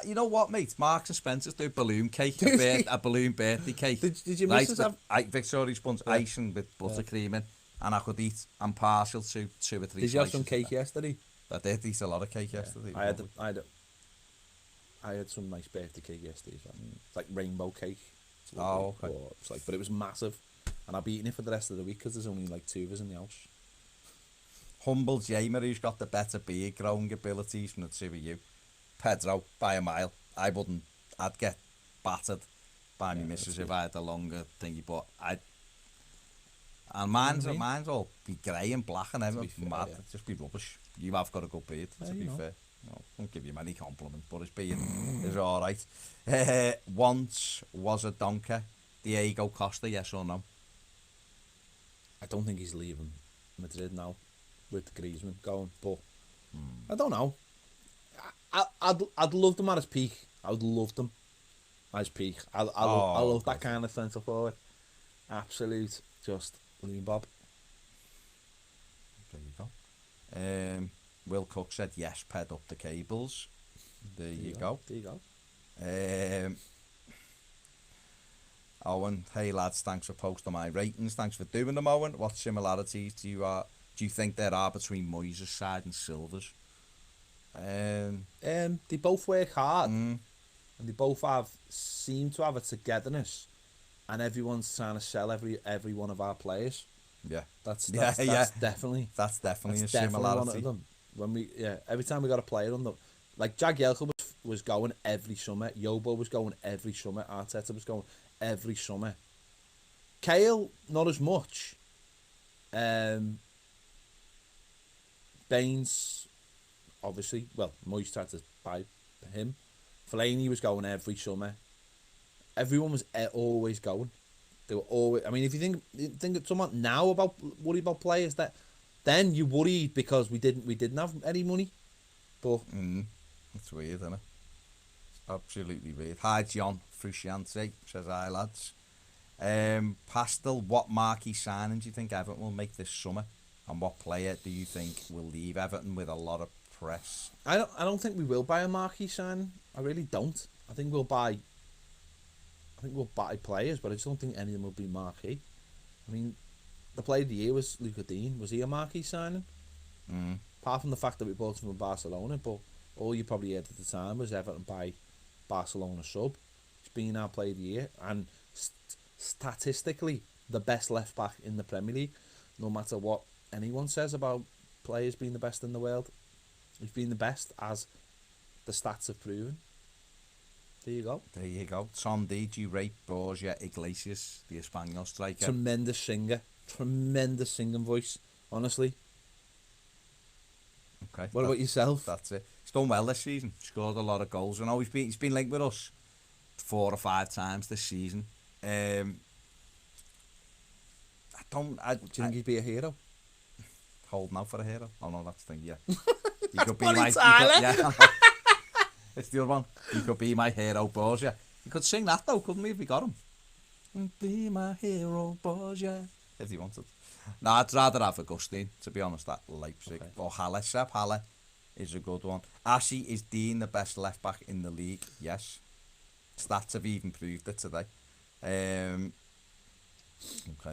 You know what, mate? Marks and Spencer's do balloon cake, a balloon birthday cake. Did you missus have Victoria sponge icing with buttercream in, and I could eat. I'm partial to 2 or 3. Did you have some cake yesterday? I did eat a lot of cake yesterday. I had some nice birthday cake yesterday. So it's like rainbow cake. Oh, okay. It's like, but it was massive, and I'll be eating it for the rest of the week because there's only like 2 of us in the house. Humble Jamer, who's got the better beard growing abilities from the 2 of you. Pedro, by a mile. I'd get battered by my missus if I had a longer thingy, but mine's all be grey and black and everything. Mad. It'd just be rubbish. You have got a good beard, to be fair. No, I won't give you many compliments, but his beard is alright. Once was a donkey. Diego Costa, yes or no? I don't think he's leaving Madrid now with Griezmann going, but I don't know. I'd love them at his peak. I would love them at his peak. I love that kind of centre forward. Absolute, just Lee Bob. There you go. Will Cook said yes, ped up the cables. There you go. There you go. Owen, hey lads, thanks for posting my ratings. Thanks for doing them, Owen. What similarities do you think there are between Moyes' side and Silva's? They both work hard, and they both seem to have a togetherness, and everyone's trying to sell every one of our players. Yeah, that's definitely a similarity. One of them. Every time we got a player on the, like Jagielka was going every summer, Yobo was going every summer, Arteta was going every summer. Kale not as much. Baines, obviously, well, Moyes tried to buy him. Fellaini was going every summer. Everyone was always going. They were always. I mean, if you think somewhat now worry about players that then you worried because we didn't have any money. But that's weird, isn't it? It's absolutely weird. Hi John Frusciante, says hi lads. Pastel, what marquee signing do you think Everton will make this summer? And what player do you think will leave Everton with a lot of press? I don't think we will buy a marquee signing. I really don't. I think we'll buy players, but I just don't think any of them will be marquee. I mean, the player of the year was Luka Dean. Was he a marquee signing? Apart from the fact that we bought him from Barcelona, but all you probably heard at the time was Everton buy Barcelona sub. He's been our player of the year, and statistically the best left back in the Premier League. No matter what anyone says about players being the best in the world, he's been the best, as the stats have proven. There you go. There you go. Tom D, do you rate Borja Iglesias, the Espanyol striker? Tremendous singer. Tremendous singing voice, honestly. Okay. What about yourself? That's it. He's done well this season. Scored a lot of goals. I know he's been linked with us 4 or 5 times this season. Do you think he'd be a hero? Holding out for a hero? Oh no, that's the thing, yeah. He could be my it's the other one. He could be my hero, Borja. He could sing that though, couldn't we, if we got him? Be my hero, Borja. if he wanted. No, I'd rather have Augustine, to be honest, at Leipzig. Okay. Or Halle. Sepp Halle is a good one. Ashley, is Dean the best left-back in the league? Yes. Stats have even proved it today. Okay,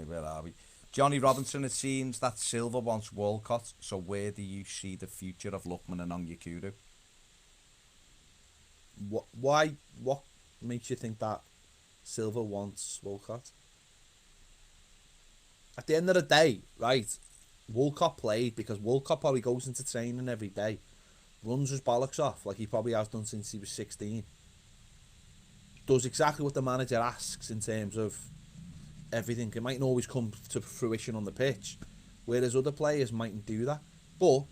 where are we? Johnny Robinson, it seems that Silva wants Walcott, so where do you see the future of Lookman and Onyekuru? Why? What makes you think that Silva wants Walcott? At the end of the day, right, Walcott played because Walcott probably goes into training every day, runs his bollocks off like he probably has done since he was 16. Does exactly what the manager asks in terms of everything. It mightn't always come to fruition on the pitch, whereas other players mightn't do that. But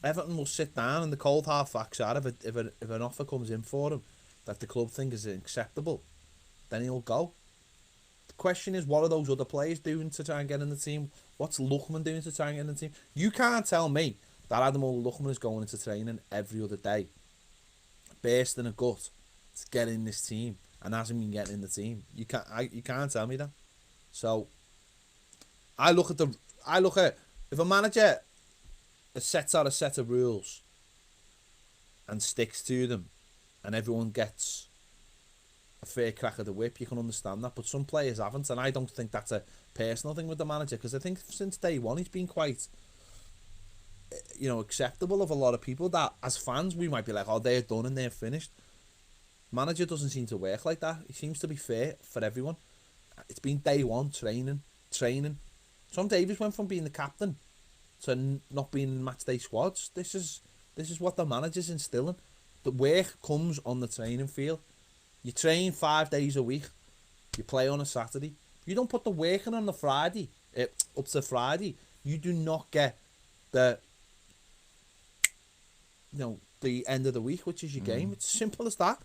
Everton will sit down and the cold hard facts are if an offer comes in for him that the club think is acceptable, then he'll go. The question is, what are those other players doing to try and get in the team? What's Lookman doing to try and get in the team? You can't tell me that Adam Lookman is going into training every other day, bursting a gut to get in this team, and hasn't been getting in the team. You can't tell me that. So I look at if a manager sets out a set of rules and sticks to them, and everyone gets a fair crack of the whip, you can understand that. But some players haven't, and I don't think that's a personal thing with the manager, because I think since day one he's been quite, acceptable of a lot of people that as fans we might be like, oh, they're done and they're finished. Manager doesn't seem to work like that. He seems to be fair for everyone. It's been day one, training. Tom Davies went from being the captain to not being in match day squads. This is what the manager's instilling. The work comes on the training field. You train 5 days a week. You play on a Saturday. If you don't put the work in on the Friday, up to Friday, you do not get the end of the week, which is your game. It's simple as that.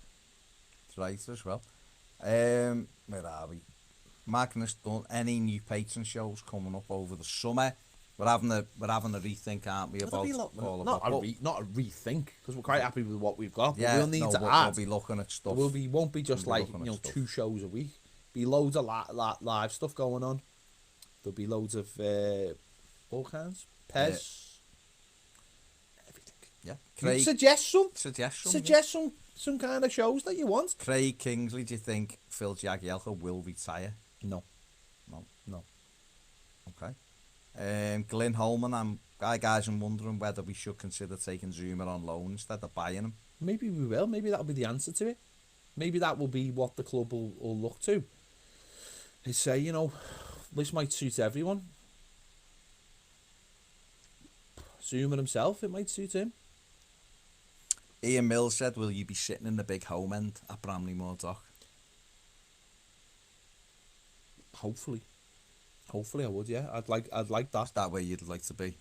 That's right as well. Where are we? Magnus, done any new patron shows coming up over the summer? We're having a rethink, aren't we? About not a rethink, because we're quite happy with what we've got. Yeah, we'll need to add. We'll be looking at stuff. Won't be just like 2 shows a week. Be loads of live stuff going on. There'll be loads of all kinds. Pez. Everything. Yeah. Craig, suggest some kind of shows that you want. Craig Kingsley, do you think Phil Jagielka will retire? No. Okay. Glyn Holman, guys, I'm wondering whether we should consider taking Zuma on loan instead of buying him. Maybe we will. Maybe that'll be the answer to it. Maybe that will be what the club will look to. They say, this might suit everyone. Zuma himself, it might suit him. Ian Mills said, will you be sitting in the big home end at Bramley Moor Dock? Hopefully I would. Yeah, I'd like that. Is that where you'd like to be?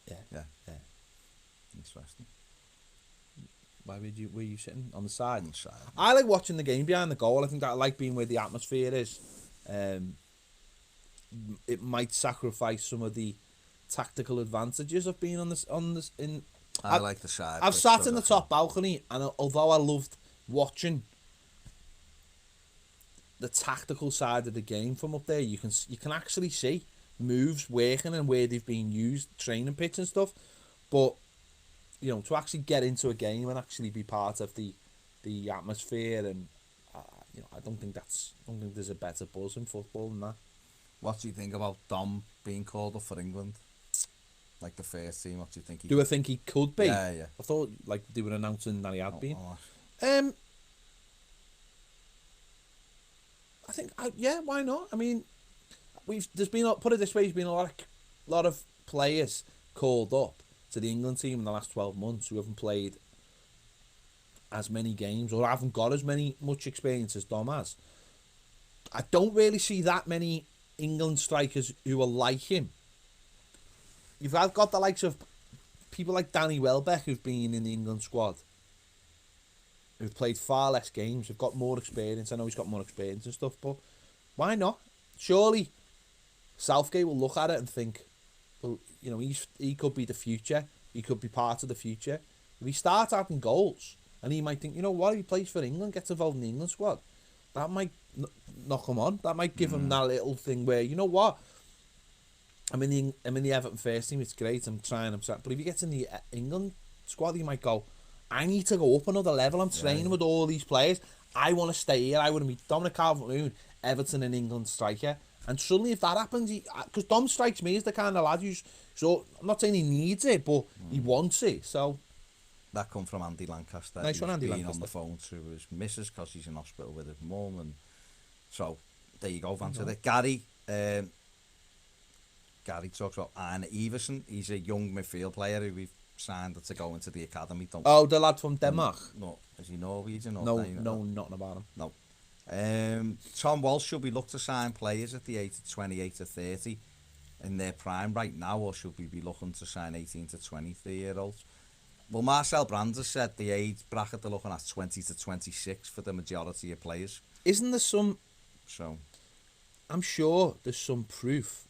Yeah. Interesting. Why were you sitting on the side? On the side. I like watching the game behind the goal. I think that I like being where the atmosphere is. It might sacrifice some of the tactical advantages of being on this. I like the side. I've sat in the top balcony, and although I loved watching the tactical side of the game from up there, you can actually see moves working and where they've been used, training pitch and stuff. But to actually get into a game and actually be part of the atmosphere, and I don't think there's a better buzz in football than that. What do you think about Dom being called up for England? Like the first team, what do you think? I think he could be? Yeah. I thought they were announcing that he had been. I think, why not? I mean, there's been, put it this way, there's been a lot of players called up to the England team in the last 12 months who haven't played as many games or haven't got as much experience as Dom has. I don't really see that many England strikers who are like him. You've got the likes of people like Danny Welbeck who've been in the England squad, who've played far less games, who've got more experience. I know he's got more experience and stuff, but why not? Surely Southgate will look at it and think, well, he could be the future. He could be part of the future. If he starts having goals, and he might think, what, he plays for England, gets involved in the England squad, that might knock him on. That might give him that little thing where, I'm in the Everton first team. It's great. I'm trying. But if you get in the England squad, you might go, I need to go up another level. I'm training with all these players. I want to stay here. I want to be Dominic Calvert-Lewin, Everton and England striker. And suddenly, if that happens, because Dom strikes me as the kind of lad who's, so I'm not saying he needs it, but he wants it. So That come from Andy Lancaster. Nice one, Andy Lancaster. Lancaster. On the phone to his missus because he's in hospital with his mum, and so there you go. Answered it. Gary talks about Arne Iversen. He's a young midfield player who we've signed to go into the academy. the lad from Denmark. No, is he Norwegian? Or No, nothing about him. No. Tom Walsh, should we look to sign players at the age of 28 to 30 in their prime right now, or should we be looking to sign 18 to 23-year-olds? Well, Marcel Brands has said the age bracket they're looking at 20 to 26 for the majority of players. Isn't there some... So, I'm sure there's some proof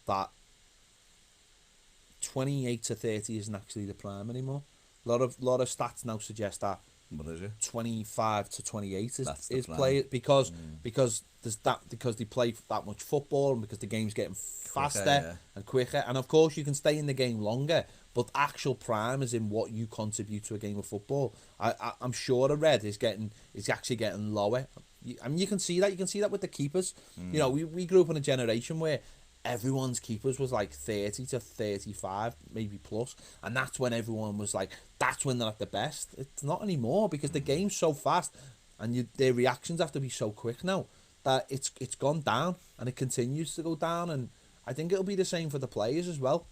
that 28 to 30 isn't actually the prime anymore. A lot of stats now suggest that what is it? 25 to 28 is prime. play because there's that, because they play that much football and because the game's getting faster and quicker, and of course you can stay in the game longer, but actual prime is in what you contribute to a game of football. I'm sure the red is actually getting lower. I mean, you can see that with the keepers. You know, we grew up in a generation where everyone's keepers was like 30 to 35, maybe plus, and that's when everyone was like, that's when they're at the best. It's not anymore because the game's so fast and their reactions have to be so quick now that it's gone down, and it continues to go down, and I think it'll be the same for the players as well.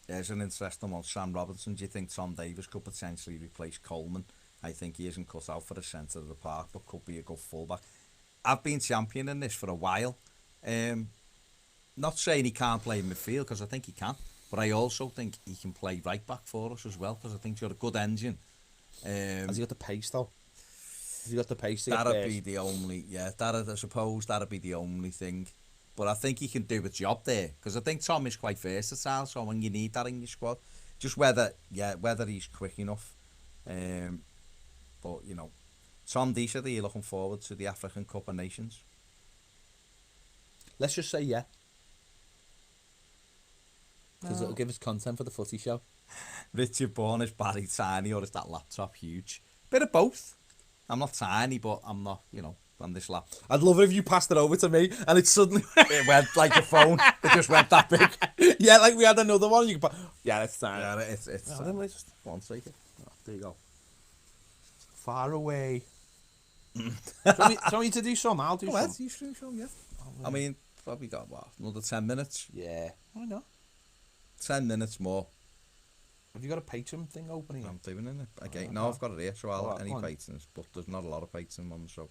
There's an interesting one. Sam Robinson, do you think Tom Davies could potentially replace Coleman? I think he isn't cut out for the centre of the park, but could be a good fullback. I've been championing this for a while. Not saying he can't play midfield, because I think he can, but I also think he can play right back for us as well, because I think he's got a good engine. Has he got the pace though? Has he got the pace to get that'd be the only, I suppose that'd be the only thing. But I think he can do a job there, because I think Tom is quite versatile, so when you need that in your squad, just whether he's quick enough. But, you know, Tom D said, are you looking forward to the African Cup of Nations? Let's just say yeah. Because it'll give us content for the footy show. Richard Bourne, is Barry tiny or is that laptop huge? Bit of both. I'm not tiny, but I'm not, you know, on this lap. I'd love it if you passed it over to me and it suddenly... it went like a phone. It just went that big. Yeah, like we had another one. You can yeah, that's tiny. Yeah, it's then we just... One second. Oh, there you go. Far away. So you to do some, I'll do some. You should do some, yeah. I mean, probably got, what, another 10 minutes? Yeah. Why not? 10 minutes more. Have you got a Patreon thing open here? I'm doing it. Okay, no, I've got it here, so I'll any patrons, but there's not a lot of patron ones, so.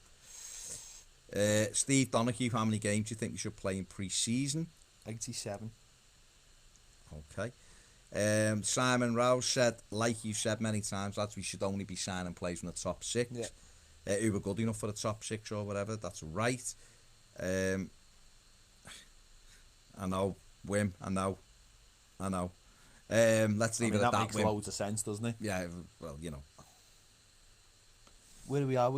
Steve Donahue, how many games do you think we should play in pre-season? 87. Okay. Simon Rouse said, like you said many times, lads, we should only be signing players from the top six. Yeah. Who were good enough for the top six or whatever. That's right. I know, Wim. I know. Let's leave it at that. That makes loads of sense, doesn't it? Yeah. Well, you know. Where we are.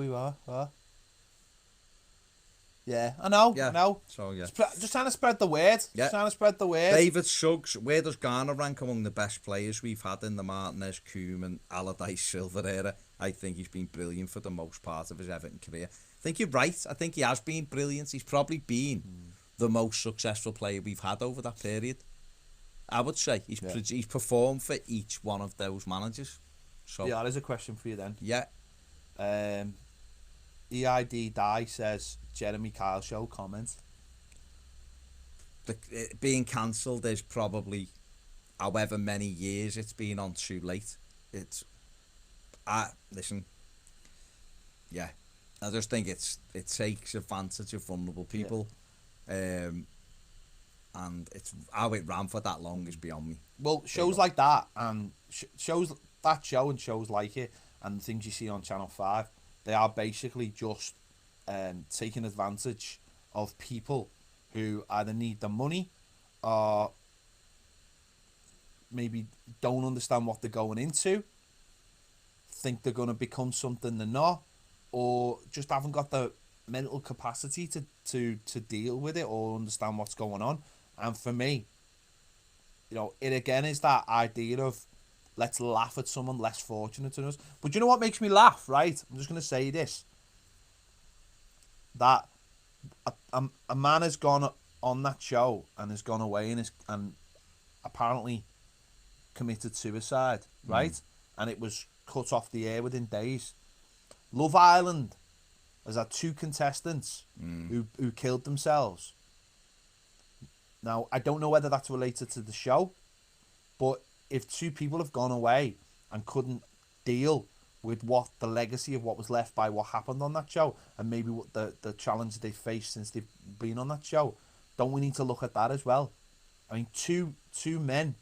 Yeah, I know. Yeah. I know. So yeah. Just trying to spread the word. Yeah. Just trying to spread the word. David Suggs, where does Garner rank among the best players we've had in the Martinez, Koeman, Allardyce, Silva era? I think he's been brilliant for the most part of his Everton career. I think you're right. I think he has been brilliant. He's probably been the most successful player we've had over that period. I would say he's performed for each one of those managers. So yeah, there's a question for you then. Yeah. EID Die says Jeremy Kyle show comment. It being cancelled is probably however many years it's been on too late. Listen. Yeah, I just think it takes advantage of vulnerable people. Yeah. And it's how it ran for that long is beyond me. Well, shows like that and shows like it and things you see on Channel 5, they are basically just taking advantage of people who either need the money or maybe don't understand what they're going into, think they're going to become something they're not, or just haven't got the mental capacity to deal with it or understand what's going on. And for me, it again is that idea of let's laugh at someone less fortunate than us. But you know what makes me laugh, right? I'm just going to say this. That a man has gone on that show and has gone away and apparently committed suicide, right? And it was cut off the air within days. Love Island has had 2 contestants who killed themselves. Now, I don't know whether that's related to the show, but if 2 people have gone away and couldn't deal with what the legacy of what was left by what happened on that show, and maybe what the challenge they faced since they've been on that show, don't we need to look at that as well? I mean, two men.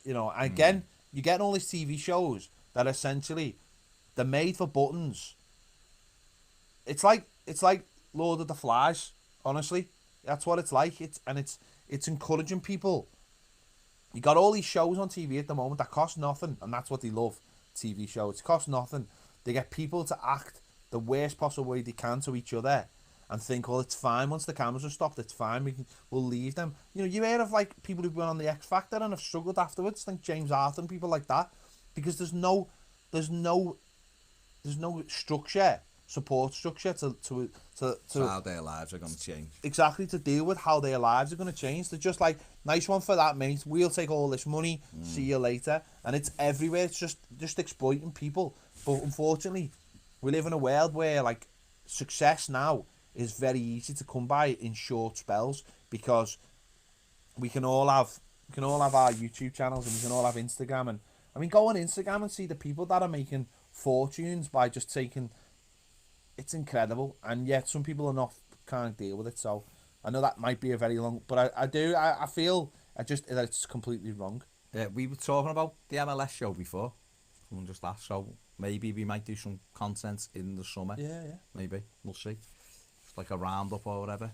Again, you're getting all these TV shows that essentially they're made for buttons. It's like Lord of the Flies. Honestly, that's what it's like. It's encouraging people. You got all these shows on TV at the moment that cost nothing, and that's what they love. TV shows, it costs nothing. They get people to act the worst possible way they can to each other, and think, well, it's fine once the cameras are stopped. It's fine. We'll leave them. You hear of like people who've been on the X Factor and have struggled afterwards, like James Arthur and people like that, because there's no structure, support structure to how their lives are going to change. Exactly, to deal with how their lives are going to change. They're just like, nice one for that, mate. We'll take all this money. See you later. And it's everywhere. It's just exploiting people. But unfortunately, we live in a world where like success now is very easy to come by in short spells, because we can all have our YouTube channels, and we can all have Instagram. And I mean, go on Instagram and see the people that are making fortunes by just taking. It's incredible, and yet some people can't deal with it. So I know that might be a very long, but I feel that it's completely wrong. Yeah, we were talking about the MLS show before. Someone just asked, so maybe we might do some content in the summer. Yeah. Maybe we'll see. Just like a roundup or whatever.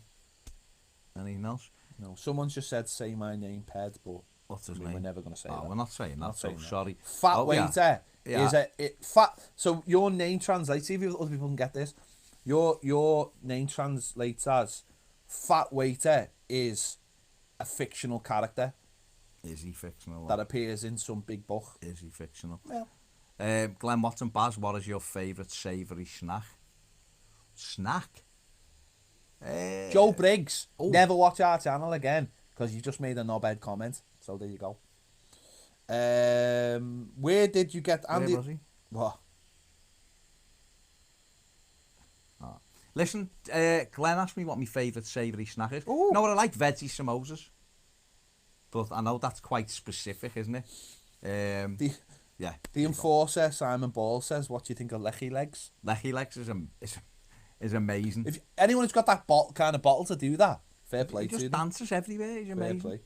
Anything else? No, someone's just said say my name, Ped, but what's his name? We're never going to say that. We're not saying that. So sorry. Fat waiter is fat. So your name translates. See if other people can get this. Your name translates as fat waiter is a fictional character. Is he fictional? That appears in some big book. Is he fictional? Yeah. Glenn Watson, Baz, what is your favourite savoury snack? Joe Briggs. Never watch our channel again, because you just made a knobhead comment. So there you go. Where did you get Andy? Where was he? What? Oh. Listen, Glenn asked me what my favourite savoury snack is. Ooh. You know what I like? Veggie samosas. But I know that's quite specific, isn't it? Yeah. The enforcer, Simon Ball, says, what do you think of Lecky Legs? Lecky Legs is amazing. If anyone who's got that kind of bottle to do that, fair play to them. He just dances everywhere. He's amazing. Fair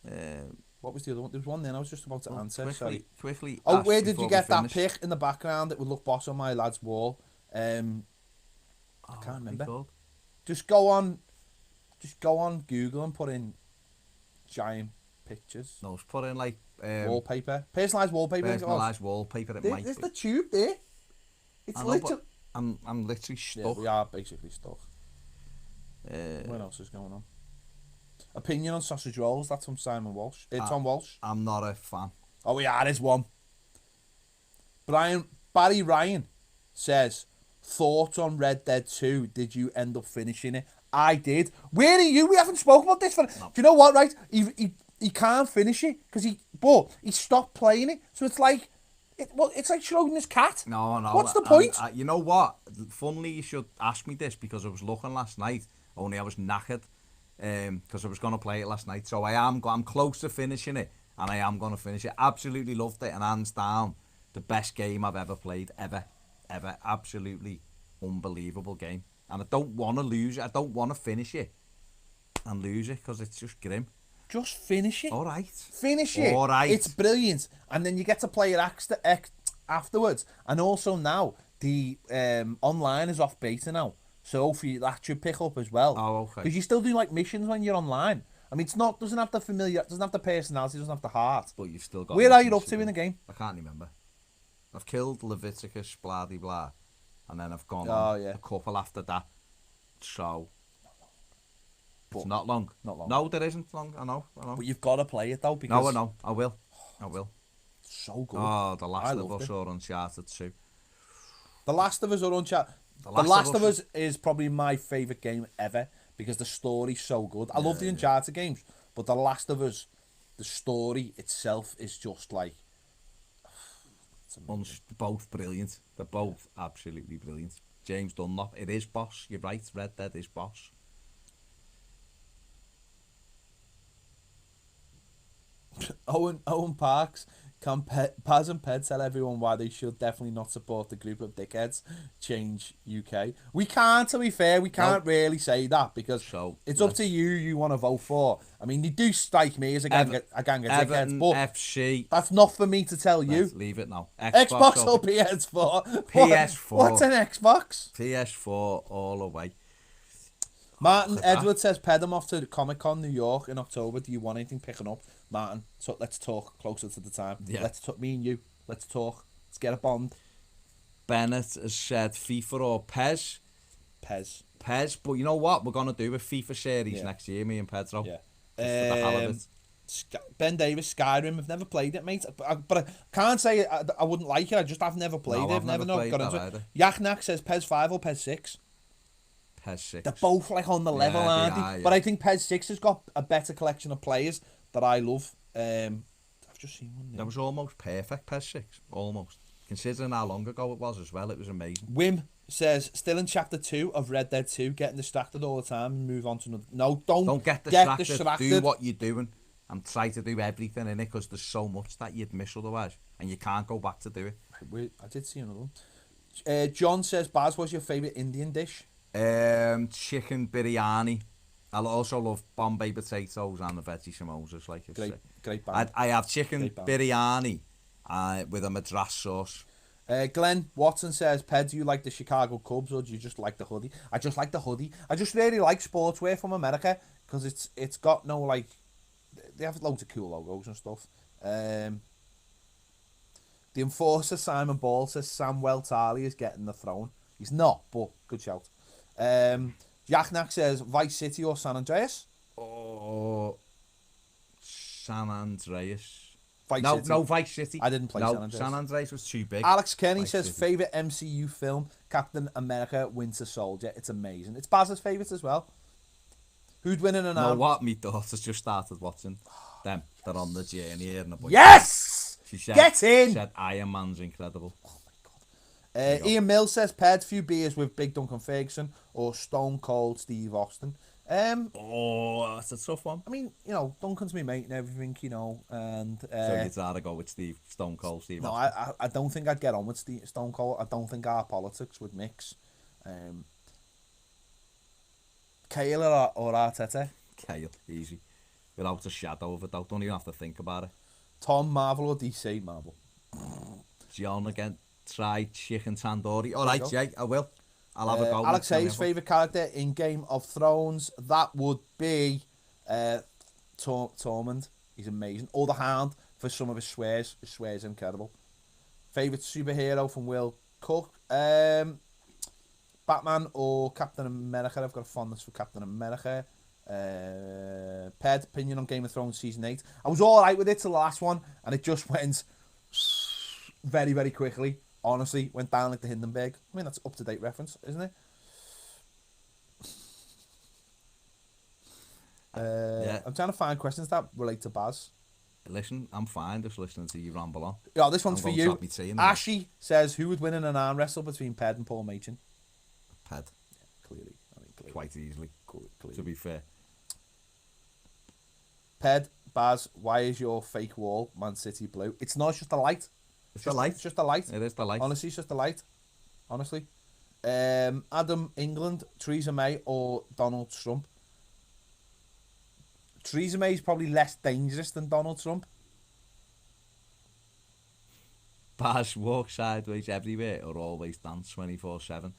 play. What was the other one? There was one then I was just about to answer. Quickly. Oh, where did you get that pic in the background? It would look boss on my lad's wall. I can't remember. Just go on Google and put in giant pictures. No, just put in like wallpaper, personalised wallpaper. Personalised wallpaper. There's the tube there. It's literally. I'm literally stuck. Yeah, we are basically stuck. What else is going on? Opinion on sausage rolls. That's from Simon Walsh. Tom Walsh. I'm not a fan. Oh yeah, there's one. Barry Ryan says, thoughts on Red Dead 2? Did you end up finishing it? I did. Where are you? We haven't spoken about this. No. Do you know what? Right, he can't finish it because he stopped playing it. So it's like. It's like showing his cat. No. What's the point? You know what? Funnily, you should ask me this, because I was looking last night. Only I was knackered because I was going to play it last night. So I'm close to finishing it, and I am going to finish it. Absolutely loved it, and hands down, the best game I've ever played, ever. Absolutely unbelievable game. And I don't want to lose it. I don't want to finish it and lose it, because it's just grim. Just finish it. All right. Finish it. All right. It's brilliant. And then you get to play it afterwards. And also now, the online is off beta now. So hopefully that should pick up as well. Oh, okay. Because you still do like missions when you're online. I mean, doesn't have the personality, doesn't have the heart. But you've still got... Where are you up to in the game? I can't remember. I've killed Leviticus, blah. And then I've gone on a couple after that. So... It's not long. Not long. No, there isn't long. I know. But you've got to play it though, because No, I know. I will. it's so good. Oh, The Last I of loved Us it. or Uncharted 2. The Last of Us or Uncharted. The Last of Us is probably my favourite game ever because the story's so good. I love the Uncharted games, but The Last of Us, the story itself is just like... Both brilliant. They're both absolutely brilliant. James Dunlop, it is boss. You're right, Red Dead is boss. Owen Parks, can Paz and Ped tell everyone why they should definitely not support the group of dickheads? Change UK. We can't, to be fair, we can't really say that because it's up to you. You want to vote for. I mean, you do strike me as a gang of dickheads, but FC. That's not for me to tell you. Let's leave it now. Xbox or PS4? PS4. What's an Xbox? PS4 all the way. Martin Edwards says, Ped, I'm off to Comic-Con New York in October. Do you want anything picking up? Martin, so let's talk closer to the time. Yeah. Let's talk, me and you. Let's talk. Let's get a bond. Bennett has said FIFA or PES. PES. But you know what? We're going to do a FIFA series next year, me and Pedro. Yeah. For the hell of it. Ben Davis, Skyrim. I've never played it, mate. But I can't say I wouldn't like it. I just have never played it. I've never played got into it. Yaknak says PES 5 or PES 6. PES 6. They're both like on the level, aren't they? Yeah. But I think PES 6 has got a better collection of players that I love. I've just seen one. That was almost perfect, PES 6. Almost. Considering how long ago it was as well, it was amazing. Wim says, still in chapter 2 of Red Dead 2, getting distracted all the time and move on to another. No, don't get distracted. Do what you're doing and try to do everything in it because there's so much that you'd miss otherwise and you can't go back to do it. I did see another one. John says, Baz, what's your favourite Indian dish? Chicken biryani. I also love Bombay potatoes and the veggie samosas. Like Great band. I have chicken biryani with a madras sauce. Glenn Watson says, Ped, do you like the Chicago Cubs or do you just like the hoodie? I just like the hoodie. I just really like sportswear from America because it's got no, like, they have loads of cool logos and stuff. The enforcer Simon Ball says Samuel Tarly is getting the throne. He's not, but good shout. Yaknak says Vice City or San Andreas? Oh, San Andreas. City. No, Vice City. I didn't play San Andreas. San Andreas was too big. Alex Kenny Vice says City. favourite MCU film, Captain America Winter Soldier. It's amazing. It's Baz's favourite as well. Who'd win in an arm? No, what? Me daughter's just started watching them. They're on the journey here. Yes! She said, Get in! She said Iron Man's incredible. Oh my God. Ian Mills says, Ped, few beers with Big Duncan Ferguson or Stone Cold Steve Austin. Oh, that's a tough one. I mean, you know, Duncan's my mate and everything, you know, and... so you'd rather go with Stone Cold Steve No, Austin? I don't think I'd get on with Stone Cold. I don't think our politics would mix. Kale or Arteta? Kale, easy. Without a shadow of a doubt. Don't even have to think about it. Tom, Marvel or DC? Marvel. John again, try chicken tandoori. All right, Jay, I will. I'll have a go. Alex Hayes' favourite character in Game of Thrones, that would be Tormund. He's amazing. Or the Hound for some of his swears. His swears are incredible. Favourite superhero from Will Cook? Batman or Captain America? I've got a fondness for Captain America. Ped, opinion on Game of Thrones Season 8. I was alright with it till the last one, and it just went very, very quickly. Honestly, went down like the Hindenburg. I mean, that's up-to-date reference, isn't it? Yeah. I'm trying to find questions that relate to Baz. Listen, I'm fine just listening to you ramble on. Yeah, this one's for you. Ashy says, who would win in an arm wrestle between Ped and Paul Machin? Ped. Yeah, clearly. Quite easily, clearly. to be fair. Ped, Baz, why is your fake wall Man City blue? It's not, it's just a light. It's the light. It's just a light. It is the light. Honestly, it's just a light. Honestly. Adam England, Theresa May or Donald Trump? Theresa May is probably less dangerous than Donald Trump. Baz, walk sideways everywhere or always dance 24/7?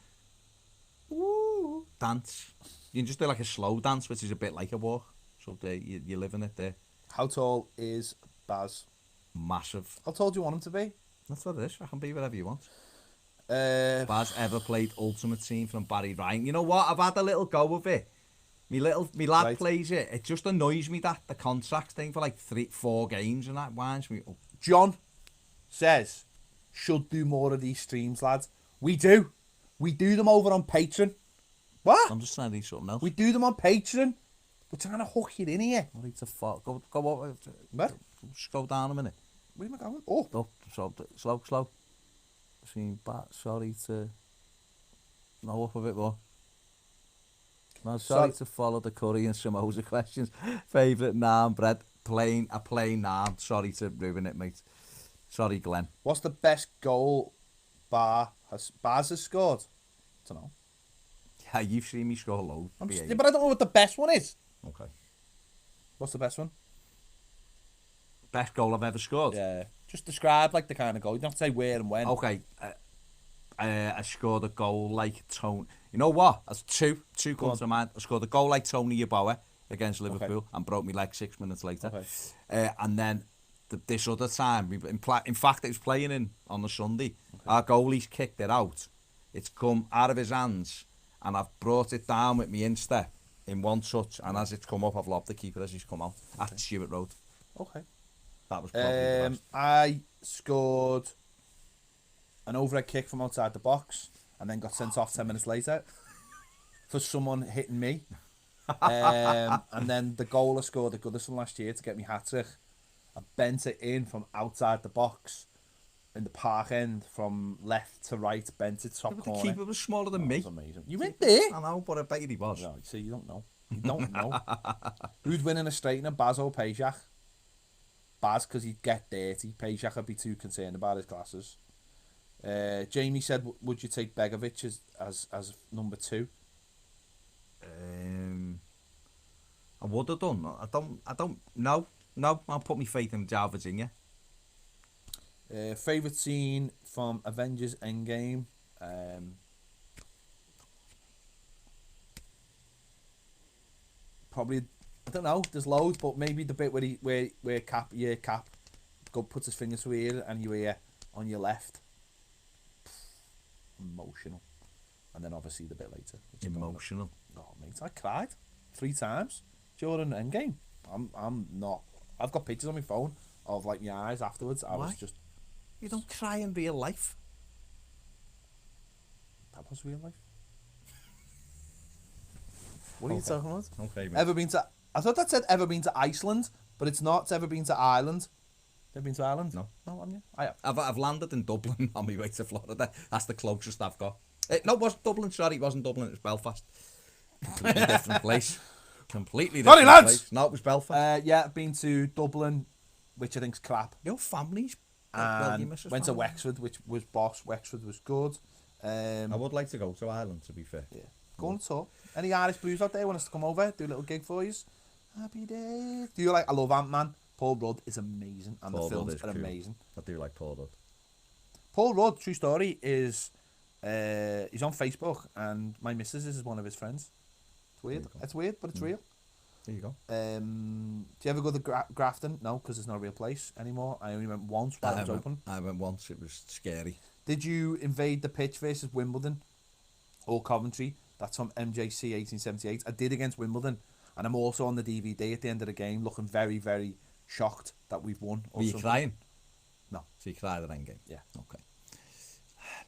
Woo! Dance. You can just do like a slow dance, which is a bit like a walk. So there, you're living it there. How tall is Baz? Massive. How tall do you want him to be? That's what it is. I can be whatever you want. Baz ever played Ultimate Team from Barry Ryan? You know what? I've had a little go of it. Me lad Right. plays it. It just annoys me that the contract thing for like 3-4 games and that winds me up. John says, should do more of these streams, lads. We do. We do them over on Patreon. What? I'm just trying to do something else. We do them on Patreon. We're trying to hook you in here. I need to go up. What? Scroll down a minute. Where am I going? Oh. Slow. Sorry to... No, up a bit more. No, sorry to follow the curry and samosa questions. Favourite naan bread? A plain naan. Sorry to ruin it, mate. Sorry, Glenn. What's the best goal Baz has scored? I don't know. Yeah, you've seen me score loads. But I don't know what the best one is. Okay. What's the best one? Best goal I've ever scored? Yeah. Just describe like the kind of goal. You don't have to say where and when. Okay. I scored a goal like Tony. You know what? That's two come to mind. I scored a goal like Tony Yeboah against Liverpool and broke me leg 6 minutes later. Okay. And then this other time, in fact, it was playing on the Sunday. Okay. Our goalie's kicked it out. It's come out of his hands, and I've brought it down with me instep in one touch. And as it's come up, I've lobbed the keeper as he's come out at Stewart Road. Okay. That was probably the best. I scored an overhead kick from outside the box and then got sent off 10 minutes later for someone hitting me. And then the goal I scored at Goodison last year to get me hat-trick, I bent it in from outside the box in the park end from left to right, bent it top corner. The keeper was smaller than me. That was amazing. You went there? I know, but I bet he was. No, see, you don't know. You don't know. Who'd win in a straightener, Baz or Pajak? Baz, because he'd get dirty. Pajak would be too concerned about his glasses. Jamie said, would you take Begovic as number 2? I would have done. I don't know. No, I'll put my faith in Jar Virginia. Favourite scene from Avengers Endgame? Probably, I don't know, there's loads, but maybe the bit where Cap puts his fingers through here and you hear on your left. Emotional. And then obviously the bit later. Emotional. Oh, mate, I cried 3 times during Endgame. I'm not. I've got pictures on my phone of like my eyes afterwards. I was just. You don't cry in real life. That was real life. What are you talking about? Okay, mate. Ever been to? I thought that said ever been to Iceland, but it's not. It's ever been to Ireland. Ever been to Ireland? No. No, haven't you? I have. I've landed in Dublin on my way to Florida. That's the closest I've got. No, it wasn't Dublin. Sorry, it wasn't Dublin. It was Belfast. Completely different place. Completely different place. No, it was Belfast. Yeah, I've been to Dublin, which I think's crap. Your family's And went to Wexford, which was boss. Wexford was good. I would like to go to Ireland, to be fair. Yeah. Go on tour. Any Irish blues out there want us to come over, do a little gig for you? Happy days. Do you like? I love Ant-Man. Paul Rudd is amazing, and Paul the films Rudd are is cool. amazing. I do like Paul Rudd. Paul Rudd, true story, is he's on Facebook, and my missus is one of his friends. It's weird. It's weird, but it's real. There you go. Do you ever go to Grafton? No, because it's not a real place anymore. I only went once while it was open. I went once. It was scary. Did you invade the pitch versus Wimbledon or Coventry? That's from MJC 1878. I did against Wimbledon, and I'm also on the DVD at the end of the game, looking very, very shocked that we've won. Were you crying? No. So you cried at the end game? Yeah. Okay.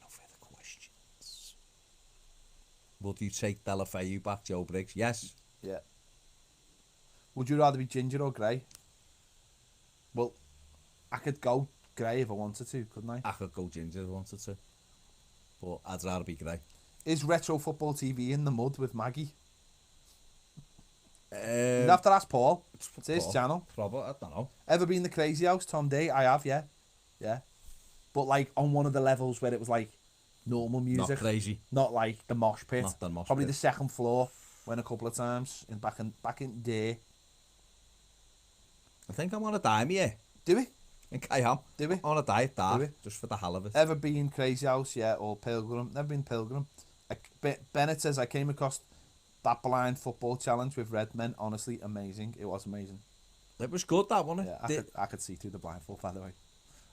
No further questions. Would you take Delafeu back, Joe Briggs? Yes. Yeah. Would you rather be ginger or grey? Well, I could go grey if I wanted to, couldn't I? I could go ginger if I wanted to. But I'd rather be grey. Is Retro Football TV in the mud with Maggie? You'd have to ask Paul. It's his channel. Probably, I don't know. Ever been the Crazy House, Tom Day? I have, yeah. Yeah. But like on one of the levels where it was like normal music. Not crazy. Not like the mosh pit. Not the mosh Probably pit. the second floor. Went a couple of times back in day. I think I'm on a dime here. Do we? I think I am. Do we? On a diet, Do we? just for the hell of it. Ever been Crazy House, yeah, or Pilgrim? Never been Pilgrim. Bennett says, I came across that blind football challenge with red men. Honestly, amazing. It was amazing. It was good, that, wasn't it? Yeah, I could see through the blindfold, by the way.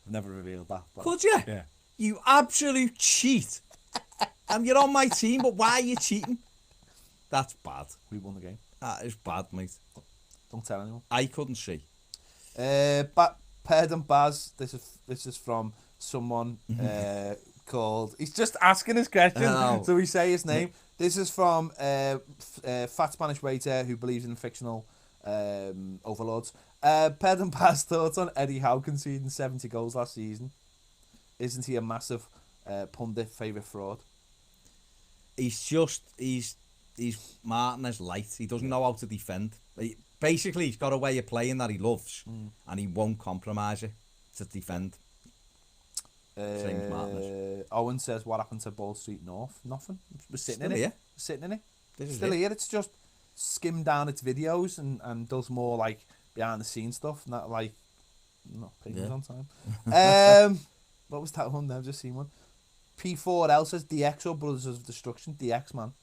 I've never revealed that. But could you? Yeah. You absolute cheat. And you're on my team, but why are you cheating? That's bad. We won the game. That is bad, mate. Don't tell anyone. I couldn't see. Ped and Baz. This is from someone called. He's just asking his question, so we say his name. This is from Fat Spanish Waiter who believes in fictional overlords. Ped and Baz thoughts on Eddie Howe conceding 70 goals last season. Isn't he a massive pundit favourite fraud? He's Martin is light. He doesn't know how to defend. Basically, he's got a way of playing that he loves, and he won't compromise it to defend. Owen says, what happened to Ball Street North? Nothing. We're sitting in it. Here. Sitting in it. This Still here. It's just skimmed down its videos and does more like behind the scenes stuff, not like not payments on time. What was that one? I've just seen one. P4L says DX or Brothers of Destruction. DX, man.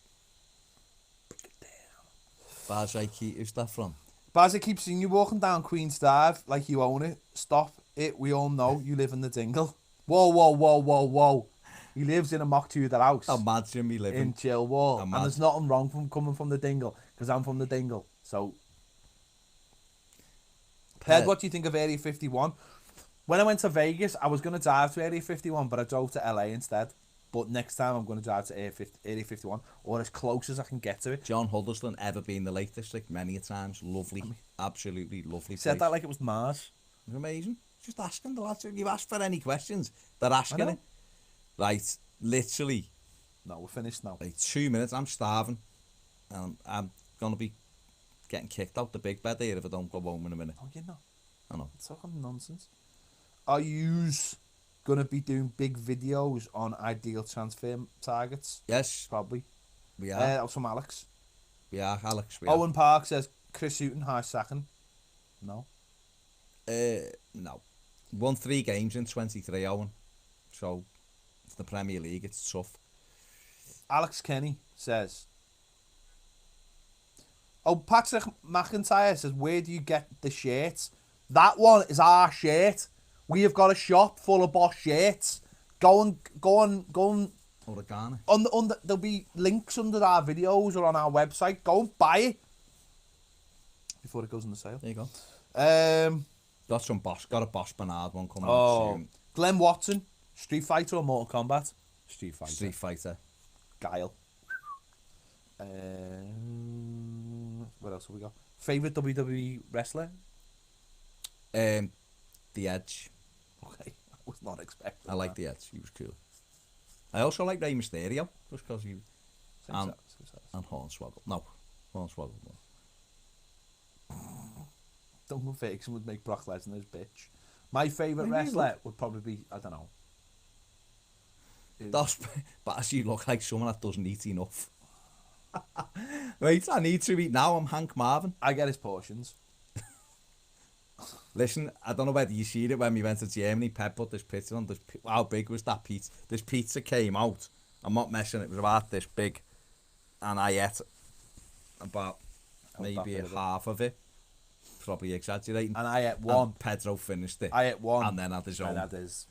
Baz, who's that from? Baz, I keep seeing you walking down Queen's Drive like you own it. Stop it. We all know you live in the dingle. Whoa. He lives in a Mach Tudor house. Imagine me living in Chilwell. And there's nothing wrong from coming from the dingle, because I'm from the dingle. So, Ped, what do you think of Area 51? When I went to Vegas, I was going to drive to Area 51, but I drove to LA instead. But next time I'm going to drive to Area 51, or as close as I can get to it. John Huddleston, ever been in the Lake District many a times. Lovely. Absolutely lovely place. Said that like it was Mars. It was amazing. Just asking the lads. If you've asked for any questions, they're asking it. Right, literally. No, we're finished now. Like 2 minutes, I'm starving. And I'm going to be getting kicked out the big bed here if I don't go home in a minute. Oh, you're not? I know. It's talking nonsense. Are yous going to be doing big videos on ideal transfer targets? Yes. Probably. We are. That was from Alex. We are, Alex. Owen Park says, Chris Hughton, high sacking. No. No. Won 3 games in 23, Owen. So, it's the Premier League. It's tough. Alex Kenny says, Patrick McIntyre says, where do you get the shirts? That one is our shirt. We have got a shop full of Boss shirts. Go on. Oregano. There'll be links under our videos or on our website. Go and buy it before it goes on the sale. There you go. Got some Boss. Got a Boss Bernard one coming out soon. Glenn Watson, Street Fighter or Mortal Kombat? Street Fighter. Guile. What else have we got? Favorite WWE wrestler? The Edge. Okay, I was not expecting. I like The Edge. He was cool. I also like Rey Mysterio just because he and Hornswoggle. No, Hornswoggle. No. Duncan Ferguson would make Brock Lesnar his bitch. My favourite wrestler would probably be, I don't know. But as you look like someone that doesn't eat enough. Wait, I need to eat now. I'm Hank Marvin. I get his portions. Listen, I don't know whether you seen it when we went to Germany. Pep put this pizza on. How big was that pizza? This pizza came out. I'm not messing. It was about this big, and I ate about maybe half of it. Probably exaggerating. And I ate one. And Pedro finished it. I ate one. And then had his own. And had his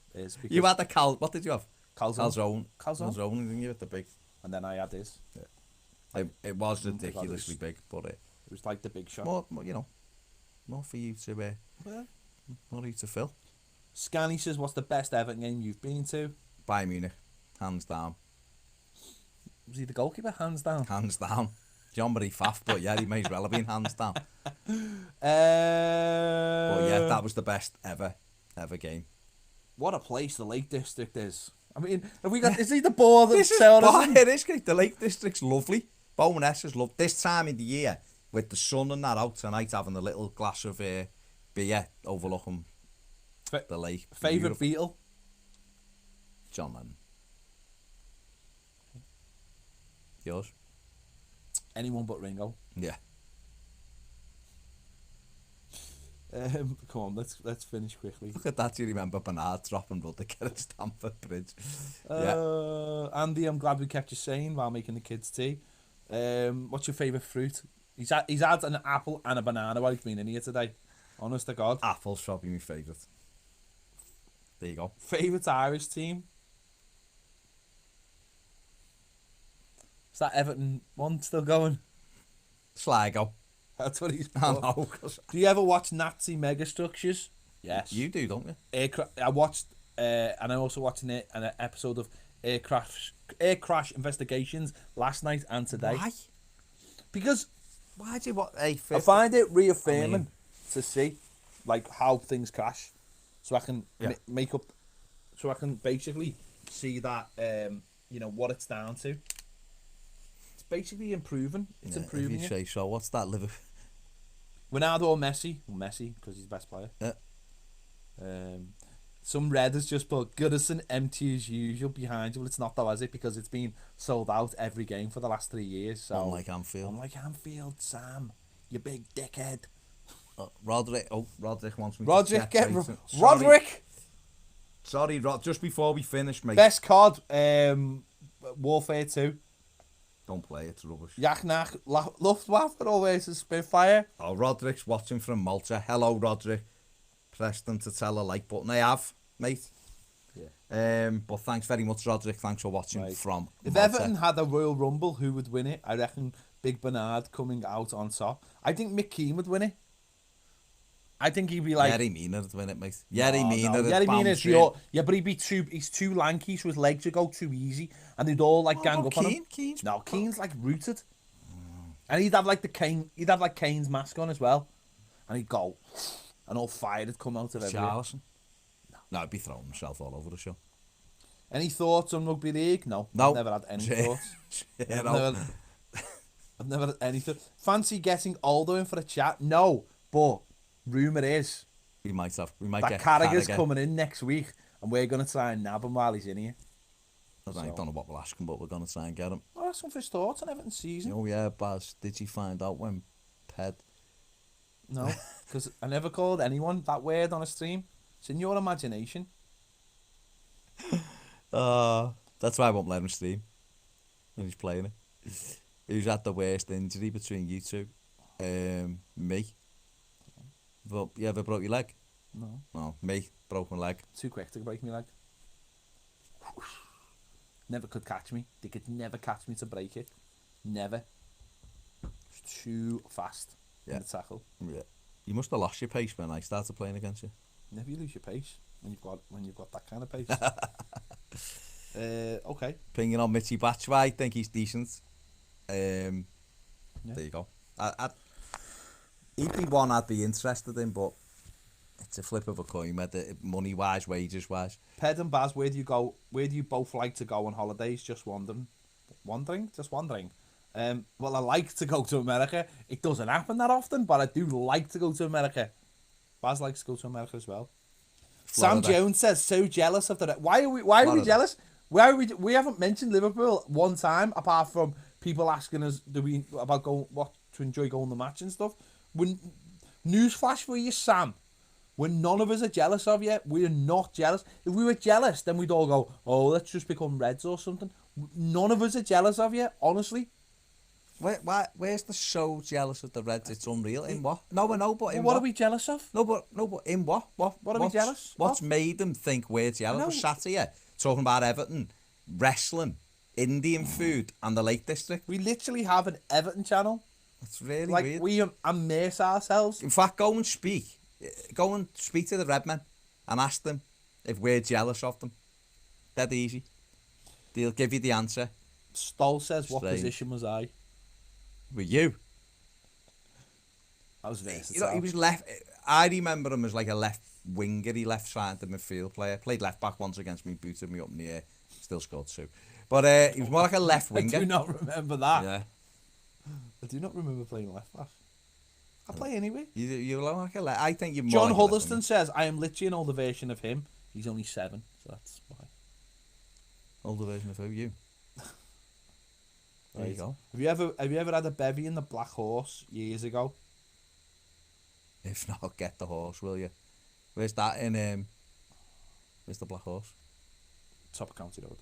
you had the what did you have? Calzone. Calzone, didn't you? The big. And then I had his. Yeah. It was ridiculously big, but it was like the big shot. More, you know, more for you to more for you to fill. Scanny says, what's the best Everton game you've been to? Bayern Munich, hands down. Was he the goalkeeper? Hands down. Hands down. Jean-Marie Pfaff, but yeah, he may as well have been hands down. But yeah, that was the best ever game. What a place the Lake District is. I mean, have we got? Is he the ball that's it is great. The Lake District's lovely. Bowness is lovely. This time of the year, with the sun and that out tonight, having a little glass of beer overlooking the lake. Favourite Beatle? John Lennon. Yours? Anyone but Ringo. Yeah. Come on, let's finish quickly. Look at that, you remember Bernard dropping blood to get at Stamford Bridge. Andy, I'm glad we kept you sane while making the kids' tea. What's your favourite fruit? He's had an apple and a banana while he's been in here today. Honest to God. Apple's probably my favourite. There you go. Favourite Irish team? Is that Everton one still going? Sligo. That's what he's I called. know. 'Cause Do you ever watch Nazi megastructures? Yes. you do, don't you? I watched, and I also watched an episode of Air Crash Investigations last night and today. Why? Because Why do you what? Hey, I find it reaffirming to see like how things crash, so I can make up, so I can basically see that what it's down to. It's basically improving. It's improving. If you say so. What's that? Liver? Ronaldo or Messi? Well, Messi because he's the best player. Yeah. Some Redders just put Goodison empty as usual behind you. Well, it's not though, is it? Because it's been sold out every game for the last 3 years. So Unlike Anfield. Sam, you big dickhead. Roderick wants me Roderick, to Roderick. Sorry, just before we finish, mate. Best COD, Warfare 2. Don't play it, it's rubbish. Jagdnach, Luftwaffe always a Spitfire. Oh, Roderick's watching from Malta. Hello, Roderick. Press them to tell a like button. I have, mate. Yeah. But thanks very much, Roderick. Thanks for watching from If Malta. Everton had a Royal Rumble, who would win it? I reckon Big Bernard coming out on top. I think McKean would win it. I think he'd be like Yerry Mina would win it, mate. Yerry Mina. Yerry Mina's but he'd be he's too lanky, so his legs would go too easy, and they'd all like gang up on him. Keane's like rooted, and he'd have like Kane's mask on as well, and he'd go, and all fire would come out of everywhere. Charleston. No, he'd be throwing himself all over the show. Any thoughts on rugby league? No. I've never had any thoughts. I've never had anything. Fancy getting Aldo in for a chat? No, but rumour is we might get Carragher's coming in next week, and we're going to try and nab him while he's in here. I don't know what we'll ask him, but we're going to try and get him. I'll ask him for his thoughts on Everton season. Oh yeah, Baz, did you find out when Ped? No, because I never called anyone that word on a stream. It's in your imagination. That's why I won't let him stream when he's playing it. Who's had the worst injury between you two? Me. Well, you ever broke your leg? No. No, me. Broke my leg. Too quick to break my leg. Never could catch me. They could never catch me to break it. Never. It's too fast in the tackle. Yeah. You must have lost your pace when I started playing against you. Never lose your pace when you've got that kind of pace. Okay. Pinging on Mitchy Batshuayi, I think he's decent. There you go. He'd be one I'd be interested in, but it's a flip of a coin, money-wise, wages-wise. Ped and Baz, where do you go? Where do you both like to go on holidays? Just wandering? Just wandering. Well, I like to go to America. It doesn't happen that often, but I do like to go to America. Baz likes to go to America as well. Florida. Sam Jones says, so jealous of the... Why are we jealous? We haven't mentioned Liverpool one time, apart from people asking us about to enjoy going to the match and stuff. Newsflash for you, Sam. When none of us are jealous of you, we're not jealous. If we were jealous, then we'd all go, oh, let's just become Reds or something. None of us are jealous of you, honestly. Where's the so jealous of the Reds? It's unreal. In what? No, I know, but in what are we jealous of? No, but in what? What are we jealous? What's made them think we're jealous? We're sat here talking about Everton, wrestling, Indian food, and the Lake District. We literally have an Everton channel. It's really weird. We immerse ourselves. In fact, go and speak to the Redmen and ask them if we're jealous of them. Dead easy. They'll give you the answer. Stoll says, what position was I? Were you? I was versatile. He was left. I remember him as like a left winger. He left side midfield player. Played left back once against me, booted me up in the air. Still scored 2. But he was more like a left winger. I do not remember that. Yeah. I do not remember playing left back. I play anyway. You look like a left. I think you're more John like Huddleston says, I am literally an older version of him. He's only 7, so that's why. Older version of who? You. There you go. Have you ever had a bevy in the Black Horse years ago? If not, get the horse, will you? Where's that in? Where's the Black Horse? Top of County Road.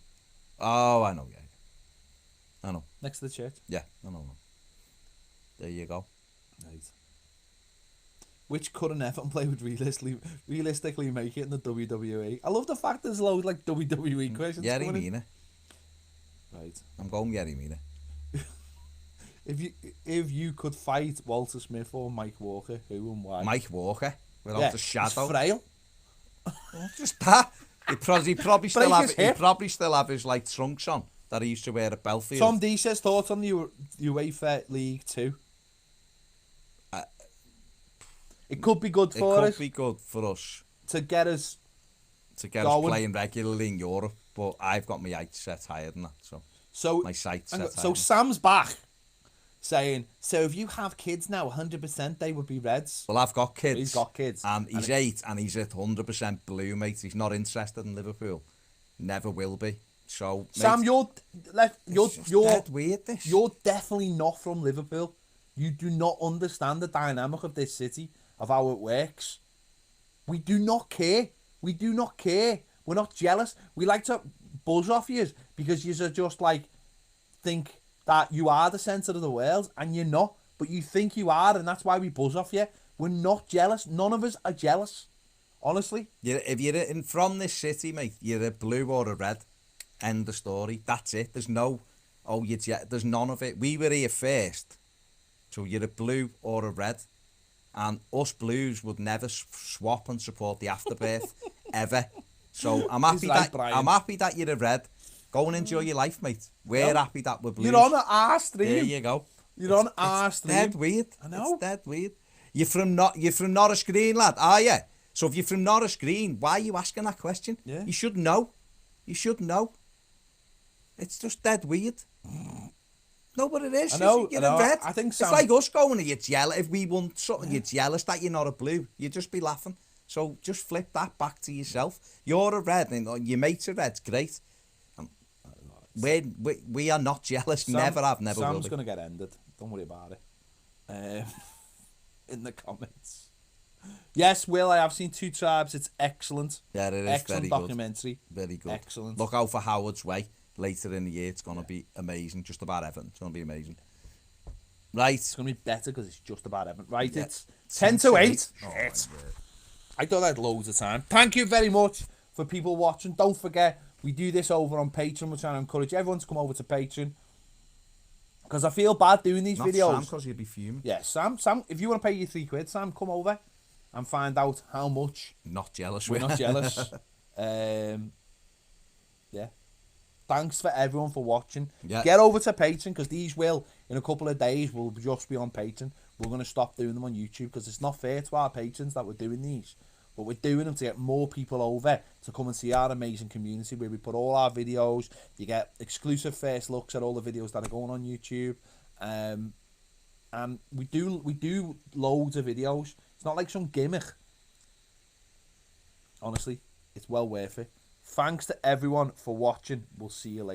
Oh, I know. Yeah. I know. Next to the church. Yeah, I know. There you go. Right. Which current Everton player would realistically make it in the WWE? I love the fact there's loads like WWE questions. Yerry Mina. Right. I'm going Yerry Mina. If you could fight Walter Smith or Mike Walker, who and why? Mike Walker, without yeah, a shadow. He's frail. Just that. He probably still Break have. his He hip. probably still have his like trunks on that he used to wear at Belfield. Tom D says thoughts on the UEFA League 2. It could be good for us. It could be good for us to get us going. Playing regularly in Europe. But I've got my sights set higher than that. So my sights set higher. So Sam's back, saying, so if you have kids now, 100% they would be Reds. Well, I've got kids. He's got kids. And he's 8 and he's at 100% blue, mate. He's not interested in Liverpool. Never will be. So, mate, Sam, you're dead weird, this. You're definitely not from Liverpool. You do not understand the dynamic of this city, of how it works. We do not care. We do not care. We're not jealous. We like to buzz off you because you just like think that you are the centre of the world and you're not. But you think you are, and that's why we buzz off you. We're not jealous. None of us are jealous. Honestly. If you're from this city, mate, you're a blue or a red. End of story. That's it. There's no, there's none of it. We were here first. So you're a blue or a red. And us blues would never swap and support the afterbirth. Ever. So I'm happy that you're a red. Go and enjoy your life, mate. We're happy that we're blues. You're on our stream. There you go. You're on our stream. It's dead weird. I know. It's dead weird. You're from Norris Green, lad, are you? So if you're from Norris Green, why are you asking that question? Yeah. You should know. You should know. It's just dead weird. No, but it is. I know. You're a red. I think it's like us going, you're jealous. If we won something, you're jealous that you're not a blue. You'd just be laughing. So just flip that back to yourself. You're a red and your mate's a red. Great. We are not jealous. Never have, never will be. Sam's going to get ended. Don't worry about it. In the comments. Yes, Will, I have seen Two Tribes. It's excellent. Yeah, it is. Excellent very documentary. Good. Very good. Excellent. Look out for Howard's Way later in the year. It's going to be amazing. Just about Everton. It's going to be amazing. Right. It's going to be better because it's just about Everton. Right, yeah. It's 10 to 8. Oh, I thought I had loads of time. Thank you very much for people watching. Don't forget, we do this over on Patreon. We're trying to encourage everyone to come over to Patreon. Because I feel bad doing these videos. Sam, because you'd be fuming. Yeah, Sam, if you want to pay your £3, Sam, come over and find out how much. Not jealous. We're not jealous. Yeah. Thanks for everyone for watching. Yeah. Get over to Patreon because these will, in a couple of days, will just be on Patreon. We're going to stop doing them on YouTube because it's not fair to our patrons that we're doing these. But we're doing them to get more people over to come and see our amazing community where we put all our videos. You get exclusive first looks at all the videos that are going on YouTube. And we do loads of videos. It's not like some gimmick. Honestly, it's well worth it. Thanks to everyone for watching. We'll see you later.